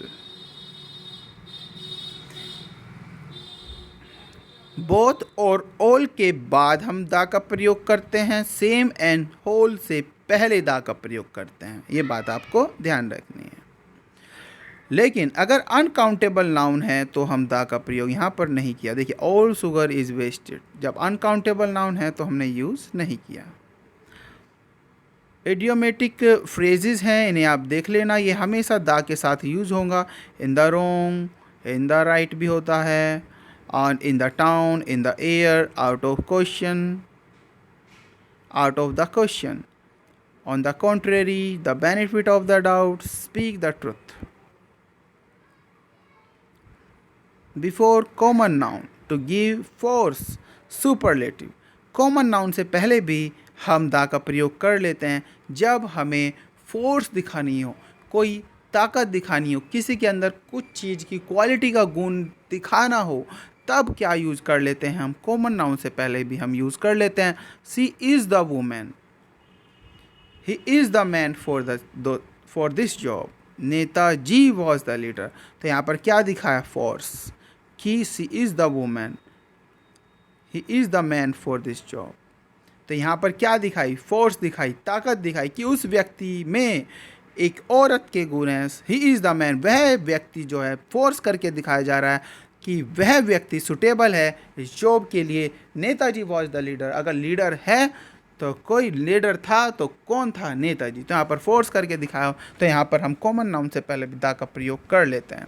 Speaker 1: बोथ और ऑल के बाद हम दा का प्रयोग करते हैं, सेम एंड होल से पहले दा का प्रयोग करते हैं। ये बात आपको ध्यान रखनी है। लेकिन अगर अनकाउंटेबल नाउन है तो हम दा का प्रयोग यहाँ पर नहीं किया। देखिए ऑल शुगर इज़ वेस्टेड, जब अनकाउंटेबल नाउन है तो हमने यूज़ नहीं किया। इडियोमेटिक फ्रेजेस हैं, इन्हें आप देख लेना, ये हमेशा दा के साथ यूज़ होगा। In the wrong, in the right भी होता है, on, in the town, in the air, out of question, out of the question, on the contrary, the benefit of the doubt, speak the truth. Before common noun to give force, superlative, common noun से पहले भी हम दा का प्रयोग कर लेते हैं जब हमें फोर्स दिखानी हो, कोई ताकत दिखानी हो, किसी के अंदर कुछ चीज़ की क्वालिटी का गुण दिखाना हो, तब क्या यूज़ कर लेते हैं हम, कॉमन नाउन से पहले भी हम यूज़ कर लेते हैं। She is the woman, he is the man for this job, Netaji was the leader. तो यहाँ पर क्या दिखाया, फोर्स, कि she is the woman, he is the man for this job. तो यहाँ पर क्या दिखाई, फोर्स दिखाई, ताकत दिखाई कि उस व्यक्ति में एक औरत के गुण हैं। ही इज़ द मैन, वह व्यक्ति जो है, फोर्स करके दिखाया जा रहा है कि वह व्यक्ति सुटेबल है इस जॉब के लिए। नेताजी वॉज द लीडर, अगर लीडर है तो कोई लीडर था तो कौन था, नेताजी। तो यहाँ पर फोर्स करके दिखाया, तो यहाँ पर हम कॉमन नाउन से पहले दा का प्रयोग कर लेते हैं।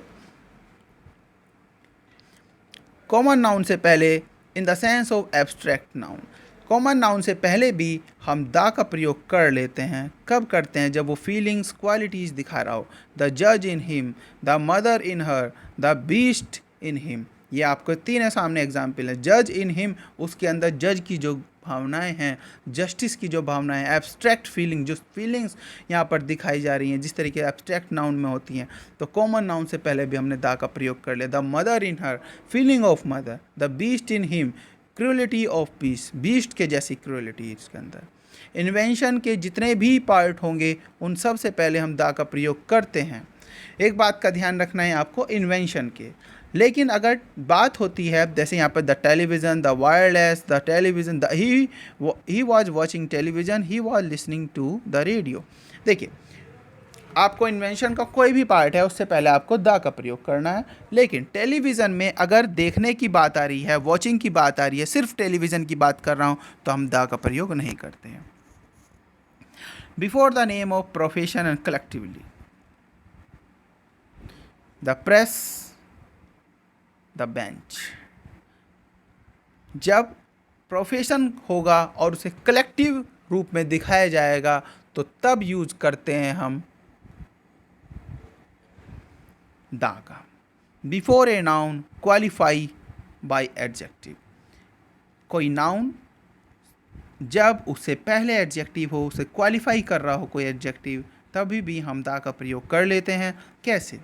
Speaker 1: कॉमन नाउन से पहले इन the sense of abstract noun, common noun से पहले भी हम दा का प्रयोग कर लेते हैं। कब करते हैं, जब वो फीलिंग्स, क्वालिटीज़ दिखा रहा हो। द जज in him, the mother in her, the beast in him. ये आपको तीन सामने एग्जाम्पल है। जज इन हिम, उसके अंदर जज की जो भावनाएं हैं, जस्टिस की जो भावनाएं, एब्स्ट्रैक्ट फीलिंग, जो फीलिंग्स यहाँ पर दिखाई जा रही हैं जिस तरीके एब्स्ट्रैक्ट नाउन में होती हैं, तो कॉमन नाउन से पहले भी हमने दा का प्रयोग कर लिया। The mother in her, feeling of mother. The beast in him, cruelty of beast, beast के जैसी क्रूलिटी इसके अंदर। इन्वेंशन के जितने भी पार्ट होंगे उन सब से पहले हम दा का प्रयोग करते हैं। एक बात का ध्यान रखना है आपको इन्वेंशन के, लेकिन अगर बात होती है जैसे यहाँ पर the television, the wireless, the television, he was watching television, he was listening to the radio. देखिए आपको इन्वेंशन का कोई भी पार्ट है उससे पहले आपको द का प्रयोग करना है। लेकिन टेलीविज़न में अगर देखने की बात आ रही है, वॉचिंग की बात आ रही है, सिर्फ टेलीविज़न की बात कर रहा हूँ, तो हम द का प्रयोग नहीं करते हैं। Before the name of profession and collectively, the press, the bench. जब प्रोफेशन होगा और उसे कलेक्टिव रूप में दिखाया जाएगा तो तब यूज करते हैं हम दा का। Before a noun qualify by adjective, कोई नाउन जब उससे पहले एडजेक्टिव हो, उसे क्वालिफाई कर रहा हो कोई एडजेक्टिव, तभी भी हम दा का प्रयोग कर लेते हैं। कैसे?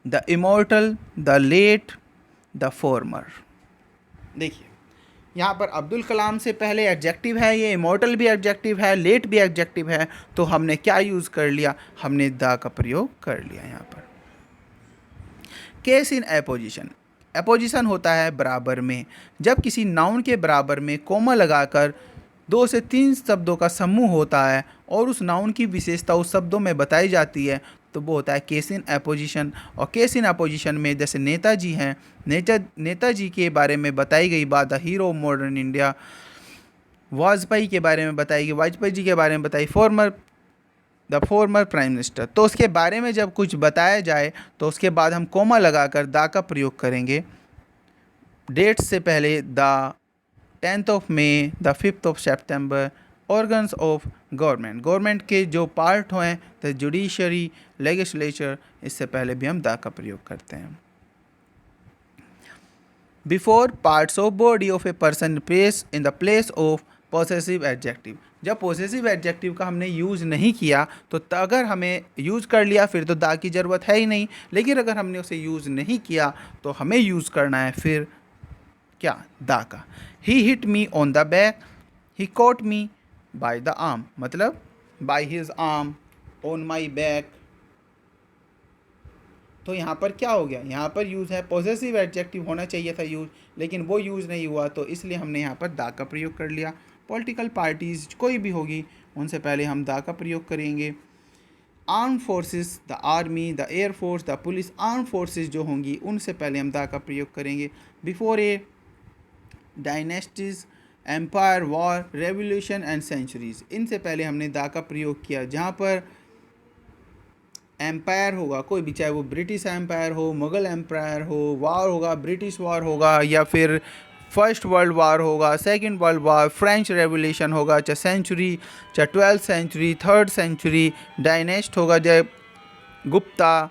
Speaker 1: The immortal, the late, the former. देखिए यहाँ पर अब्दुल कलाम से पहले एडजेक्टिव है, ये इमोर्टल भी एडजेक्टिव है, लेट भी एडजेक्टिव है, तो हमने क्या यूज़ कर लिया? हमने द का प्रयोग कर लिया यहाँ पर। केस इन एपोजिशन, एपोजिशन होता है बराबर में। जब किसी नाउन के बराबर में कोमा लगाकर 2 से 3 शब्दों का समूह होता है और उस नाउन की विशेषता उस शब्दों में बताई जाती है, तो वो होता है केस इन एपोजिशन। और केस इन एपोजिशन में जैसे नेताजी हैं, नेताजी के बारे में बताई गई बात, the hero of modern India. Vajpayee के बारे में बताई गई, वाजपेयी जी के बारे में बताई, द फॉर्मर प्राइम मिनिस्टर। तो उसके बारे में जब कुछ बताया जाए तो उसके बाद हम कोमा लगाकर दा का प्रयोग करेंगे। डेट से पहले the 10th of May, the 5th of September, organs of government, government के जो पार्ट हैं, द जुडिशरी, लेजिस्लेचर, इससे पहले भी हम द का प्रयोग करते हैं। Before parts of body of a person place in the place of possessive adjective. जब पॉसेसिव एडजेक्टिव का हमने यूज़ नहीं किया तो अगर हमें यूज़ कर लिया फिर तो दा की ज़रूरत है ही नहीं, लेकिन अगर हमने उसे यूज़ नहीं किया तो हमें यूज़ करना है फिर क्या? दा का। He hit me on the back, he caught me by the arm, मतलब by his arm, on my back. तो यहाँ पर क्या हो गया? यहाँ पर यूज़ है, पॉसेसिव एडजेक्टिव होना चाहिए था यूज़, लेकिन वो यूज़ नहीं हुआ, तो इसलिए हमने यहाँ पर दा का प्रयोग कर लिया। पॉलिटिकल पार्टीज़ कोई भी होगी उनसे पहले हम दा का प्रयोग करेंगे। Arm forces, the army, the air force, the police, arm forces जो होंगी उनसे पहले हम दा का प्रयोग करेंगे। Before a dynasties, empire, war, revolution and centuries, इनसे पहले हमने दा का प्रयोग किया। जहाँ पर एम्पायर होगा कोई भी, चाहे वो ब्रिटिश एम्पायर हो, मुग़ल एम्पायर हो, वार होगा, ब्रिटिश वार होगा, या फिर फर्स्ट वर्ल्ड वार होगा, second world war, French revolution होगा, चाहे सेंचुरी, चाहे 12th सेंचुरी, 3rd सेंचुरी, डायनेस्ट होगा, चाहे गुप्ता,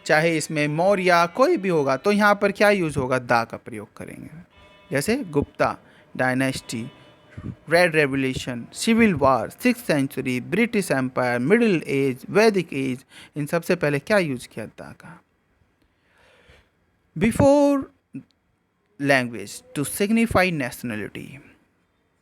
Speaker 1: चाहे इसमें मौर्य, कोई भी होगा, तो यहाँ पर क्या यूज़ होगा? दा का प्रयोग करेंगे। जैसे Gupta dynasty, red revolution, civil war, 6th century, British empire, middle age, Vedic age, इन सबसे पहले क्या यूज किया? दा का। Before language to signify nationality,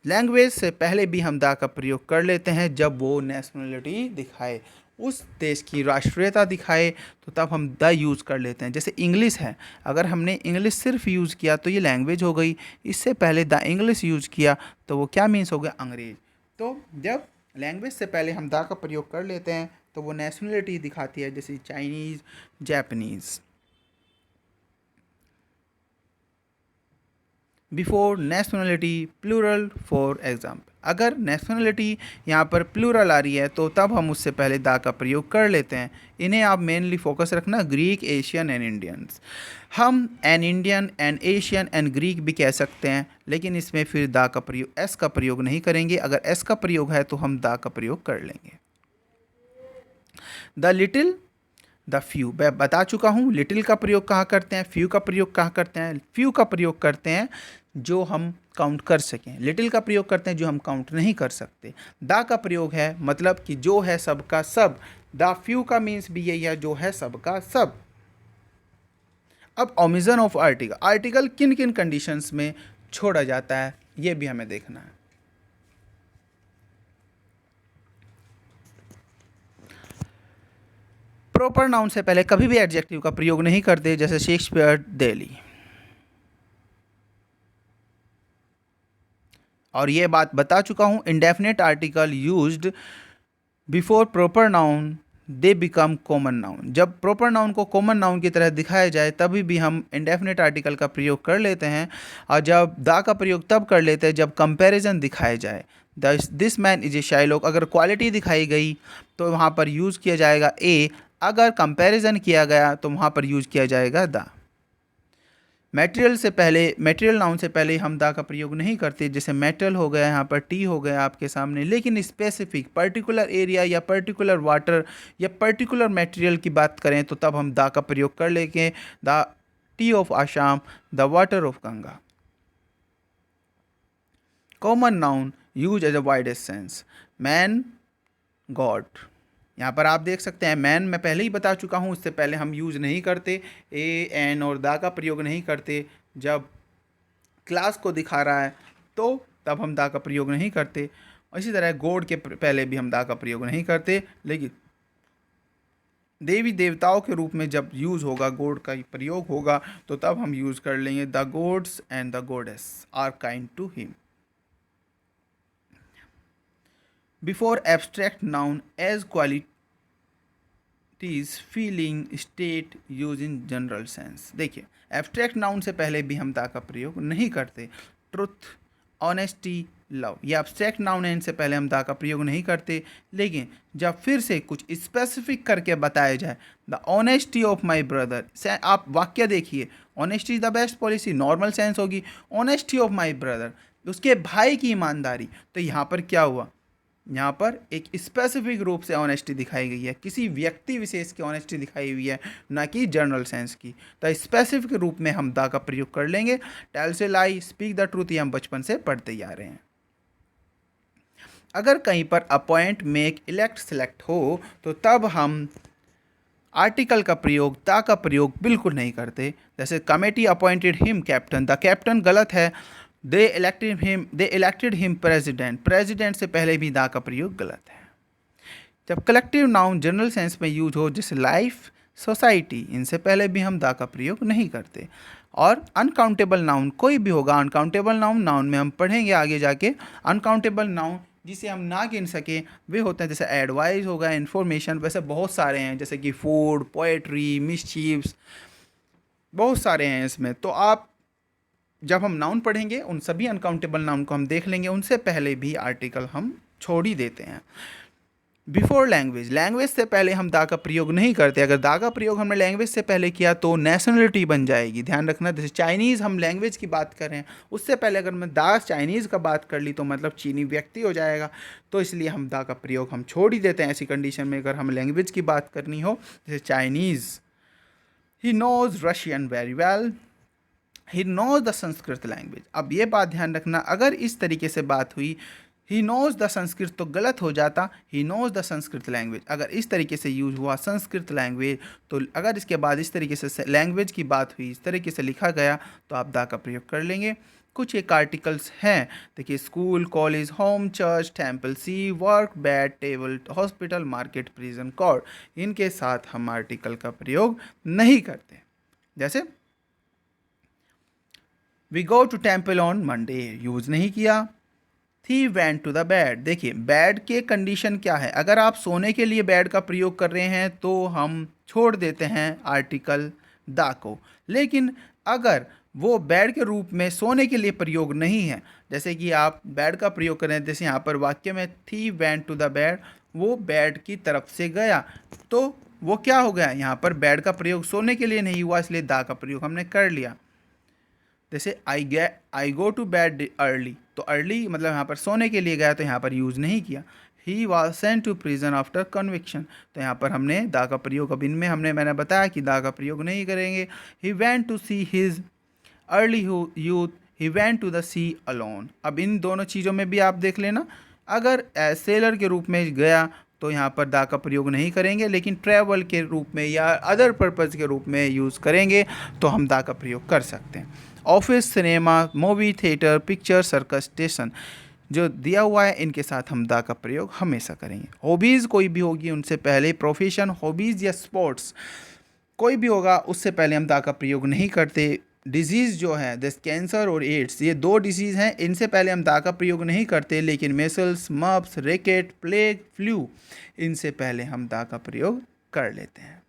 Speaker 1: language से पहले भी हम दा का प्रयोग कर लेते हैं जब वो नेशनलिटी दिखाए, उस देश की राष्ट्रीयता दिखाए, तो तब हम द यूज़ कर लेते हैं। जैसे इंग्लिश है, अगर हमने इंग्लिश सिर्फ यूज़ किया तो ये लैंग्वेज हो गई, इससे पहले द इंग्लिश यूज़ किया तो वो क्या मीन्स हो गया? अंग्रेज। तो जब लैंग्वेज से पहले हम दा का प्रयोग कर लेते हैं तो वो नेशनलिटी दिखाती है, जैसे Chinese, Japanese. Before nationality plural, for example, अगर नेशनलिटी यहाँ पर प्लूरल आ रही है तो तब हम उससे पहले दा का प्रयोग कर लेते हैं। इन्हें आप मेनली फोकस रखना, ग्रीक, एशियन एंड इंडियंस। हम an Indian, N Asian and Greek भी कह सकते हैं, लेकिन इसमें फिर दा का प्रयोग, एस का प्रयोग नहीं करेंगे। अगर एस का प्रयोग है तो हम दा का प्रयोग कर लेंगे। द लिटिल, द फ्यू, मैं बता चुका हूँ लिटिल का प्रयोग कहाँ करते हैं, फ्यू का प्रयोग कहाँ करते हैं। फ्यू का प्रयोग करते हैं जो हम काउंट कर सकें, लिटिल का प्रयोग करते हैं जो हम काउंट नहीं कर सकते। दा का प्रयोग है मतलब कि जो है सबका सब, द फ्यू का मीन्स भी यही है, जो है सबका सब। अब ओमिशन ऑफ आर्टिकल, आर्टिकल किन किन कंडीशंस में छोड़ा जाता है ये भी हमें देखना है। प्रॉपर नाउन से पहले कभी भी एडजेक्टिव का प्रयोग नहीं करते, जैसे शेक्सपियर, दिल्ली। और ये बात बता चुका हूँ, indefinite article used before proper noun they become common noun. जब प्रॉपर नाउन को कॉमन नाउन की तरह दिखाया जाए तभी भी हम इंडेफिनेट आर्टिकल का प्रयोग कर लेते हैं। और जब दा का प्रयोग तब कर लेते हैं जब कंपैरिजन दिखाया जाए, this man is a Shylock, अगर क्वालिटी दिखाई गई तो वहाँ पर यूज़ किया जाएगा ए, अगर कंपैरिजन किया गया तो वहाँ पर यूज़ किया जाएगा दा। मटेरियल से पहले, मटेरियल नाउन से पहले हम दा का प्रयोग नहीं करते, जैसे मेटल हो गया, यहाँ पर टी हो गया आपके सामने, लेकिन स्पेसिफिक पर्टिकुलर एरिया या पर्टिकुलर वाटर या पर्टिकुलर मटेरियल की बात करें तो तब हम दा का प्रयोग कर लेंगे, the tea of Assam, the water of Ganga. Common noun use as a widest sense, man, god, यहाँ पर आप देख सकते हैं मैन मैं पहले ही बता चुका हूँ, उससे पहले हम यूज़ नहीं करते, ए एन और दा का प्रयोग नहीं करते। जब क्लास को दिखा रहा है तो तब हम दा का प्रयोग नहीं करते। इसी तरह गॉड के पहले भी हम दा का प्रयोग नहीं करते, लेकिन देवी देवताओं के रूप में जब यूज़ होगा, गॉड का प्रयोग होगा, तो तब हम यूज़ कर लेंगे। The gods and the goddess are kind to him. Before abstract noun as qualities feeling state use in general sense. देखिए, एब्स्ट्रैक्ट नाउन से पहले भी हम दा का प्रयोग नहीं करते। ट्रुथ, ऑनेस्टी, लव, ये एब्स्ट्रैक्ट नाउन है, इनसे पहले हम दा का प्रयोग नहीं करते। लेकिन जब फिर से कुछ स्पेसिफिक करके बताया जाए, the honesty of my brother, आप वाक्य देखिए, honesty is the best policy, normal sense होगी ऑनेस्टी ऑफ माई ब्रदर, उसके भाई की ईमानदारी। तो यहाँ पर क्या हुआ, यहाँ पर एक स्पेसिफिक रूप से ऑनेस्टी दिखाई गई है, किसी व्यक्ति विशेष की ऑनेस्टी दिखाई हुई है, ना कि जनरल सेंस की। तो स्पेसिफिक रूप में हम दा का प्रयोग कर लेंगे। टेल से लाई, स्पीक द ट्रूथ, ये हम बचपन से पढ़ते ही आ रहे हैं। अगर कहीं पर अपॉइंट, मेक, इलेक्ट, सेलेक्ट हो, तो तब हम आर्टिकल का प्रयोग, दा का प्रयोग बिल्कुल नहीं करते। जैसे committee appointed him captain, the captain गलत है। दे इलेक्टेड हिम प्रेसिडेंट, प्रेसिडेंट से पहले भी दा का प्रयोग गलत है। जब कलेक्टिव नाउन जनरल सेंस में यूज हो, जैसे लाइफ, सोसाइटी, इनसे पहले भी हम दा का प्रयोग नहीं करते। और अनकाउंटेबल नाउन कोई भी होगा, अनकाउंटेबल नाउन में हम पढ़ेंगे आगे जाके। अनकाउंटेबल नाउन जिसे हम ना गिन सके वे होते हैं, जैसे एडवाइस होगा, इन्फॉर्मेशन, वैसे बहुत सारे हैं, जैसे कि फूड, पोएट्री, मिसचीव्स, बहुत सारे हैं इसमें। तो आप जब हम नाउन पढ़ेंगे उन सभी अनकाउंटेबल नाउन को हम देख लेंगे, उनसे पहले भी आर्टिकल हम छोड़ ही देते हैं। बिफोर लैंग्वेज, लैंग्वेज से पहले हम दा का प्रयोग नहीं करते। अगर दा का प्रयोग हमने लैंग्वेज से पहले किया तो नेशनलिटी बन जाएगी, ध्यान रखना। जैसे चाइनीज़, हम लैंग्वेज की बात कर रहे हैं, उससे पहले अगर मैं दा चाइनीज़ का बात कर ली तो मतलब चीनी व्यक्ति हो जाएगा। तो इसलिए हम दा का प्रयोग हम छोड़ ही देते हैं ऐसी कंडीशन में, अगर हम लैंग्वेज की बात करनी हो। जैसे Chinese, he knows Russian very well, he knows the Sanskrit language. अब ये बात ध्यान रखना, अगर इस तरीके से बात हुई, ही नोज द संस्कृत, तो गलत हो जाता, he knows the Sanskrit language. अगर इस तरीके से यूज हुआ संस्कृत लैंग्वेज, तो अगर इसके बाद इस तरीके से लैंग्वेज की बात हुई, इस तरीके से लिखा गया, तो आप दा का प्रयोग कर लेंगे। कुछ एक आर्टिकल्स हैं, देखिए, school, college, home, church, temple, sea, work, bed, table, hospital, market, prison, court, इनके साथ हम आर्टिकल का प्रयोग नहीं करते। जैसे we go to temple on Monday, use नहीं किया। She went to the bed, देखिए बेड के कंडीशन क्या है, अगर आप सोने के लिए बेड का प्रयोग कर रहे हैं तो हम छोड़ देते हैं आर्टिकल दा को। लेकिन अगर वो बेड के रूप में सोने के लिए प्रयोग नहीं है, जैसे कि आप बेड का प्रयोग कर रहे हैं, जैसे यहाँ पर वाक्य में थी वेंट टू द बेड, वो बेड की तरफ से गया, तो वो क्या हो गया, यहाँ पर बेड का प्रयोग सोने के लिए नहीं हुआ, इसलिए दा का प्रयोग हमने कर लिया। जैसे आई गो टू बेड अर्ली, तो अर्ली मतलब यहाँ पर सोने के लिए गया, तो यहाँ पर यूज़ नहीं किया। He was sent to prison after conviction, तो यहाँ पर हमने दा का प्रयोग, अब इनमें मैंने बताया कि दा का प्रयोग नहीं करेंगे। He went to sea his early youth, he went to the sea alone. अब इन दोनों चीज़ों में भी आप देख लेना, अगर सेलर के रूप में गया तो यहाँ पर दा का प्रयोग नहीं करेंगे, लेकिन ट्रैवल के रूप में या अदर पर्पज़ के रूप में यूज़ करेंगे तो हम दा का प्रयोग कर सकते हैं। Office, cinema, movie theatre, picture, circus, station, जो दिया हुआ है इनके साथ हम दा का प्रयोग हमेशा करेंगे। हॉबीज़ कोई भी होगी उनसे पहले, प्रोफेशन, हॉबीज़ या स्पोर्ट्स कोई भी होगा उससे पहले हम दा का प्रयोग नहीं करते। डिजीज़ जो है जैसे कैंसर और एड्स, ये दो डिजीज़ हैं, इनसे पहले हम दा का प्रयोग नहीं करते। लेकिन मेसल्स, मप्स, रेकेट, प्लेग, फ्लू, इनसे पहले हम दा का प्रयोग कर लेते हैं।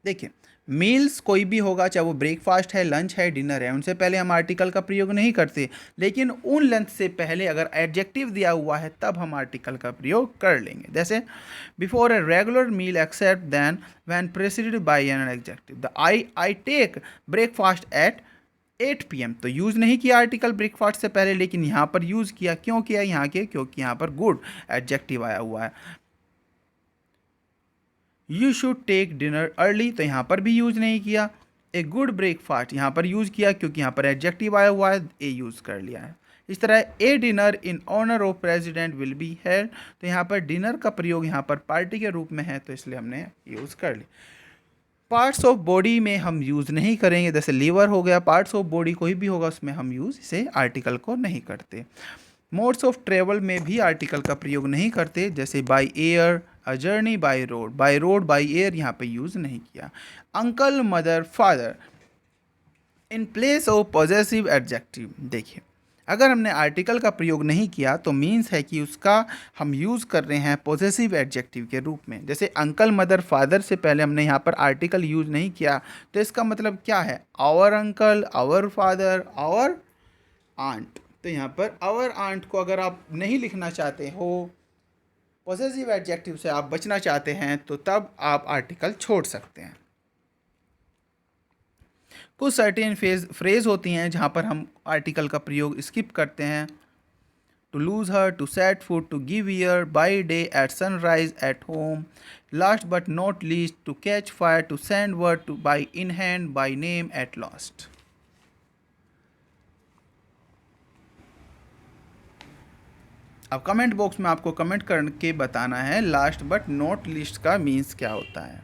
Speaker 1: देखिए, मील्स कोई भी होगा, चाहे वो ब्रेकफास्ट है, लंच है, डिनर है, उनसे पहले हम आर्टिकल का प्रयोग नहीं करते। लेकिन उन लंच से पहले अगर एडजेक्टिव दिया हुआ है तब हम आर्टिकल का प्रयोग कर लेंगे। जैसे before a regular meal except then when preceded by an adjective, the I take breakfast at 8 PM, तो यूज़ नहीं किया आर्टिकल ब्रेकफास्ट से पहले, लेकिन यहाँ पर यूज़ किया। क्यों किया यहाँ के, क्योंकि यहाँ पर गुड एडजेक्टिव आया हुआ है। You should take dinner early, तो यहाँ पर भी यूज़ नहीं किया। ए गुड ब्रेकफास्ट यहाँ पर यूज़ किया क्योंकि यहाँ पर एडजेक्टिव आया हुआ है, ए यूज़ कर लिया है। इस तरह a dinner in honour of president will be held, तो यहाँ पर डिनर का प्रयोग यहाँ पर पार्टी के रूप में है, तो इसलिए हमने यूज़ कर लिया। पार्ट्स ऑफ बॉडी में हम यूज़ नहीं करेंगे, जैसे लीवर हो गया, पार्ट्स ऑफ बॉडी कोई भी होगा उसमें हम यूज़ इसे आर्टिकल को नहीं करते। मोड्स ऑफ ट्रेवल में भी आर्टिकल का प्रयोग नहीं करते, जैसे by air, a journey by road, by air यहाँ पे यूज़ नहीं किया। Uncle, mother, father in place of possessive adjective, देखिए अगर हमने आर्टिकल का प्रयोग नहीं किया तो मीन्स है कि उसका हम यूज़ कर रहे हैं पॉजेसिव एडजेक्टिव के रूप में। जैसे अंकल, मदर, फादर से पहले हमने यहाँ पर आर्टिकल यूज़ नहीं किया, तो इसका मतलब क्या है, our uncle, our father, our aunt. तो यहाँ पर आवर आंट को अगर आप नहीं लिखना चाहते हो, पॉजेसिव एडजेक्टिव से आप बचना चाहते हैं, तो तब आप आर्टिकल छोड़ सकते हैं। कुछ सर्टेन फ्रेज होती हैं जहाँ पर हम आर्टिकल का प्रयोग स्किप करते हैं। To lose heart, to set foot, to give ear, by day, at sunrise, at home, last but not least, to catch fire, to send word, to buy in hand, by name, at last. अब कमेंट बॉक्स में आपको कमेंट करके बताना है लास्ट बट नॉट लीस्ट का मीन्स क्या होता है।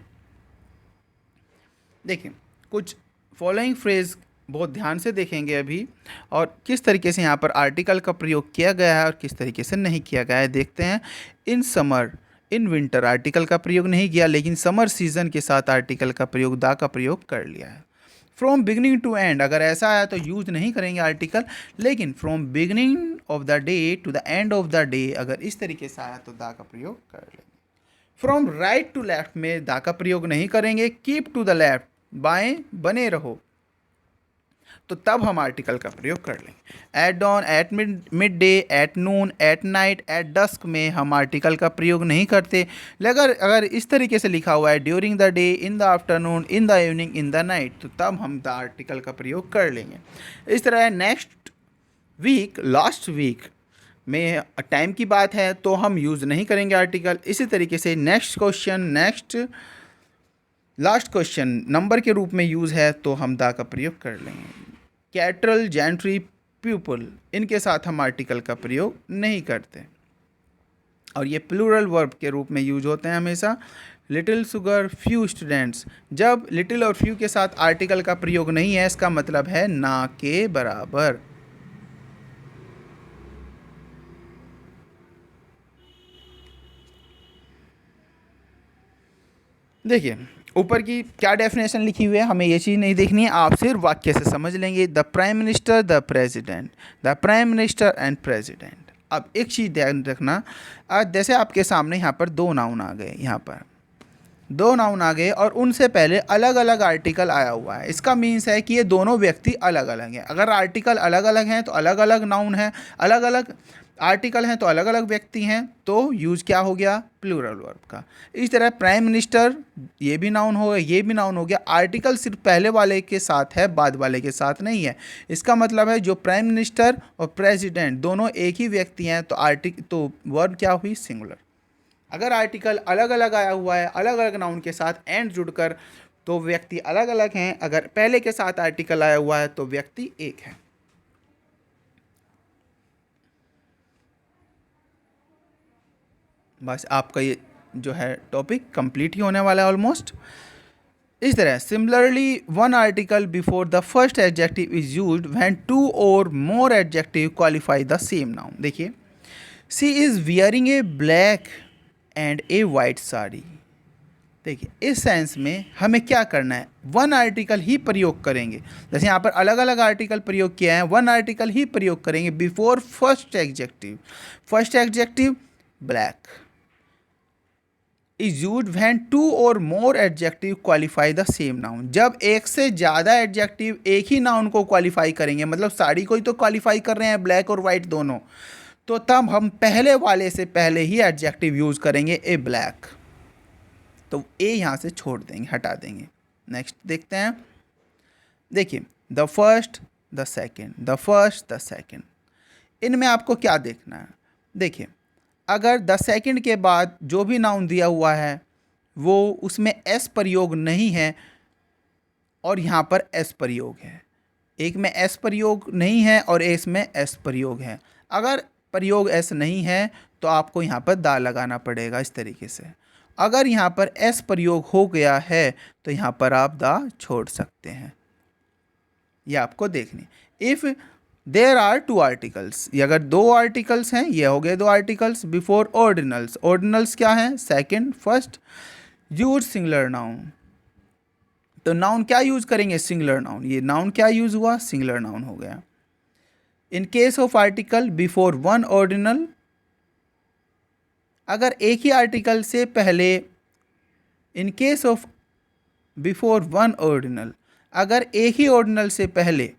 Speaker 1: देखिए कुछ फॉलोइंग फ्रेज बहुत ध्यान से देखेंगे अभी, और किस तरीके से यहाँ पर आर्टिकल का प्रयोग किया गया है और किस तरीके से नहीं किया गया है देखते हैं। In summer, in winter article का प्रयोग नहीं किया, लेकिन समर सीजन के साथ आर्टिकल का प्रयोग, दा का प्रयोग कर लिया है। फ्रॉम बिगनिंग टू एंड, अगर ऐसा आया तो यूज नहीं करेंगे आर्टिकल, लेकिन from beginning of the day to the end of the day अगर इस तरीके से आया तो दा का प्रयोग कर लेंगे। फ्रॉम राइट टू लेफ्ट में दा का प्रयोग नहीं करेंगे। कीप टू द लेफ्ट, बाएं बने रहो, तो तब हम आर्टिकल का प्रयोग कर लेंगे। At dawn, at midday, at noon, at night, at dusk में हम आर्टिकल का प्रयोग नहीं करते। लेकिन अगर इस तरीके से लिखा हुआ है during the day, in the afternoon, in the evening, in the night, तो तब हम द आर्टिकल का प्रयोग कर लेंगे। इस तरह नेक्स्ट वीक, लास्ट वीक में टाइम की बात है तो हम यूज़ नहीं करेंगे आर्टिकल। इसी तरीके से next question, next last question number के रूप में यूज़ है तो हम दा का प्रयोग कर लेंगे। कैटरल, जेंट्री, पीपल, इनके साथ हम आर्टिकल का प्रयोग नहीं करते, और ये प्लूरल वर्ब के रूप में यूज होते हैं हमेशा। लिटिल शुगर, फ्यू स्टूडेंट्स, जब लिटिल और फ्यू के साथ आर्टिकल का प्रयोग नहीं है इसका मतलब है ना के बराबर। देखिए ऊपर की क्या डेफिनेशन लिखी हुई है, हमें ये चीज़ नहीं देखनी है, आप सिर्फ वाक्य से समझ लेंगे। The prime minister, the president, the prime minister and president. अब एक चीज़ ध्यान रखना, आज जैसे आपके सामने यहाँ पर दो नाउन आ गए, यहाँ पर दो नाउन आ गए और उनसे पहले अलग अलग आर्टिकल आया हुआ है, इसका मीन्स है कि ये दोनों व्यक्ति अलग अलग हैं। अगर आर्टिकल अलग अलग हैं तो अलग अलग नाउन है, अलग अलग आर्टिकल हैं तो अलग अलग व्यक्ति हैं, तो यूज़ क्या हो गया, प्लूरल वर्ब का। इस तरह प्राइम मिनिस्टर, ये भी नाउन हो गया, ये भी नाउन हो गया, आर्टिकल सिर्फ पहले वाले के साथ है, बाद वाले के साथ नहीं है। इसका मतलब है जो प्राइम मिनिस्टर और प्रेसिडेंट दोनों एक ही व्यक्ति हैं तो वर्ब क्या हुई, सिंगुलर। अगर आर्टिकल अलग अलग आया हुआ है, अलग अलग नाउन के साथ एंड जुड़कर, तो व्यक्ति अलग अलग हैं। अगर पहले के साथ आर्टिकल आया हुआ है तो व्यक्ति एक है। बस आपका ये जो है टॉपिक कंप्लीट ही होने वाला है ऑलमोस्ट। इस तरह similarly one article before the first adjective is used when two और more adjective qualify the same noun. देखिए she is wearing a black and a white sari. देखिए इस सेंस में हमें क्या करना है, वन आर्टिकल ही प्रयोग करेंगे। जैसे यहाँ पर अलग अलग आर्टिकल प्रयोग किया है, वन आर्टिकल ही प्रयोग करेंगे before first adjective. First adjective black is used when two और more adjective qualify the same noun. जब एक से ज़्यादा एडजेक्टिव एक ही नाउन को क्वालिफाई करेंगे, मतलब साड़ी को ही तो क्वालिफाई कर रहे हैं, ब्लैक और वाइट दोनों, तो तब हम पहले वाले से पहले ही एडजेक्टिव यूज़ करेंगे ए ब्लैक, तो ए यहाँ से छोड़ देंगे, हटा देंगे। नेक्स्ट देखते हैं। देखिए the first, the second, the first, the second, इनमें आपको क्या देखना है। देखिए अगर द सेकेंड के बाद जो भी नाउन दिया हुआ है वो उसमें एस प्रयोग नहीं है और यहाँ पर एस प्रयोग है, एक में एस प्रयोग नहीं है और एक में एस प्रयोग है। अगर प्रयोग एस नहीं है तो आपको यहाँ पर दा लगाना पड़ेगा इस तरीके से। अगर यहाँ पर एस प्रयोग हो गया है तो यहाँ पर आप दा छोड़ सकते हैं। ये आपको देखनी। If there are two articles, ये अगर दो आर्टिकल्स हैं, ये हो गए दो आर्टिकल्स बिफोर ऑर्डिनल्स। ऑर्डिनल्स क्या हैं? Second, first. Use singular noun, तो नाउन क्या यूज करेंगे? Singular noun. ये नाउन क्या यूज हुआ? सिंगुलर नाउन हो गया। In case of article before one ordinal, अगर एक ही आर्टिकल से पहले, in case of before one ordinal, अगर एक ही ऑर्डिनल से पहले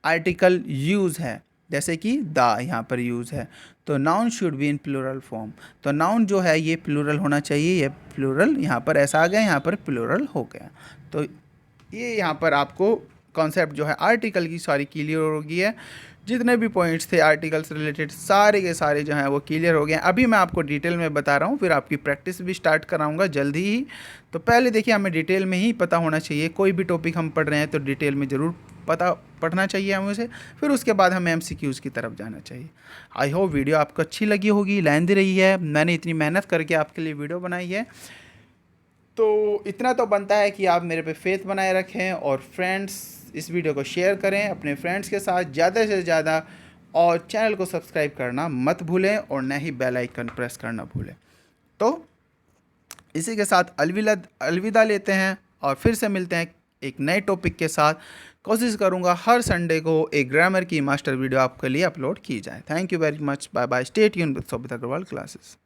Speaker 1: आर्टिकल यूज है, जैसे कि दा यहाँ पर यूज है, तो noun should be in plural form. तो नाउन जो है ये प्लूरल होना चाहिए। ये प्लूरल यहाँ पर ऐसा आ गया, यहाँ पर प्लूरल हो गया। तो ये यहाँ पर आपको कॉन्सेप्ट जो है आर्टिकल की सारी क्लियर हो गई है। जितने भी पॉइंट्स थे आर्टिकल से रिलेटेड सारे के सारे जो हैं वो क्लियर हो गए हैं। अभी मैं आपको डिटेल में बता रहा हूँ, फिर आपकी प्रैक्टिस भी स्टार्ट कराऊंगा जल्दी ही। तो पहले देखिए, हमें डिटेल में ही पता होना चाहिए। कोई भी टॉपिक हम पढ़ रहे हैं तो डिटेल में ज़रूर पढ़ना चाहिए हमें उसे, फिर उसके बाद हमें MCQs की तरफ जाना चाहिए। आई होप वीडियो आपको अच्छी लगी होगी, लेंदी रही है। मैंने इतनी मेहनत करके आपके लिए वीडियो बनाई है, तो इतना तो बनता है कि आप मेरे पे फेथ बनाए रखें और फ्रेंड्स इस वीडियो को शेयर करें अपने फ्रेंड्स के साथ ज़्यादा से ज़्यादा, और चैनल को सब्सक्राइब करना मत भूलें और न ही बेल आइकन प्रेस करना भूलें। तो इसी के साथ अलविदा लेते हैं और फिर से मिलते हैं एक नए टॉपिक के साथ। कोशिश करूंगा हर संडे को एक ग्रामर की मास्टर वीडियो आपके लिए अपलोड की जाए। Thank you very much, bye bye, stay tuned with Sobhit Agarwal classes.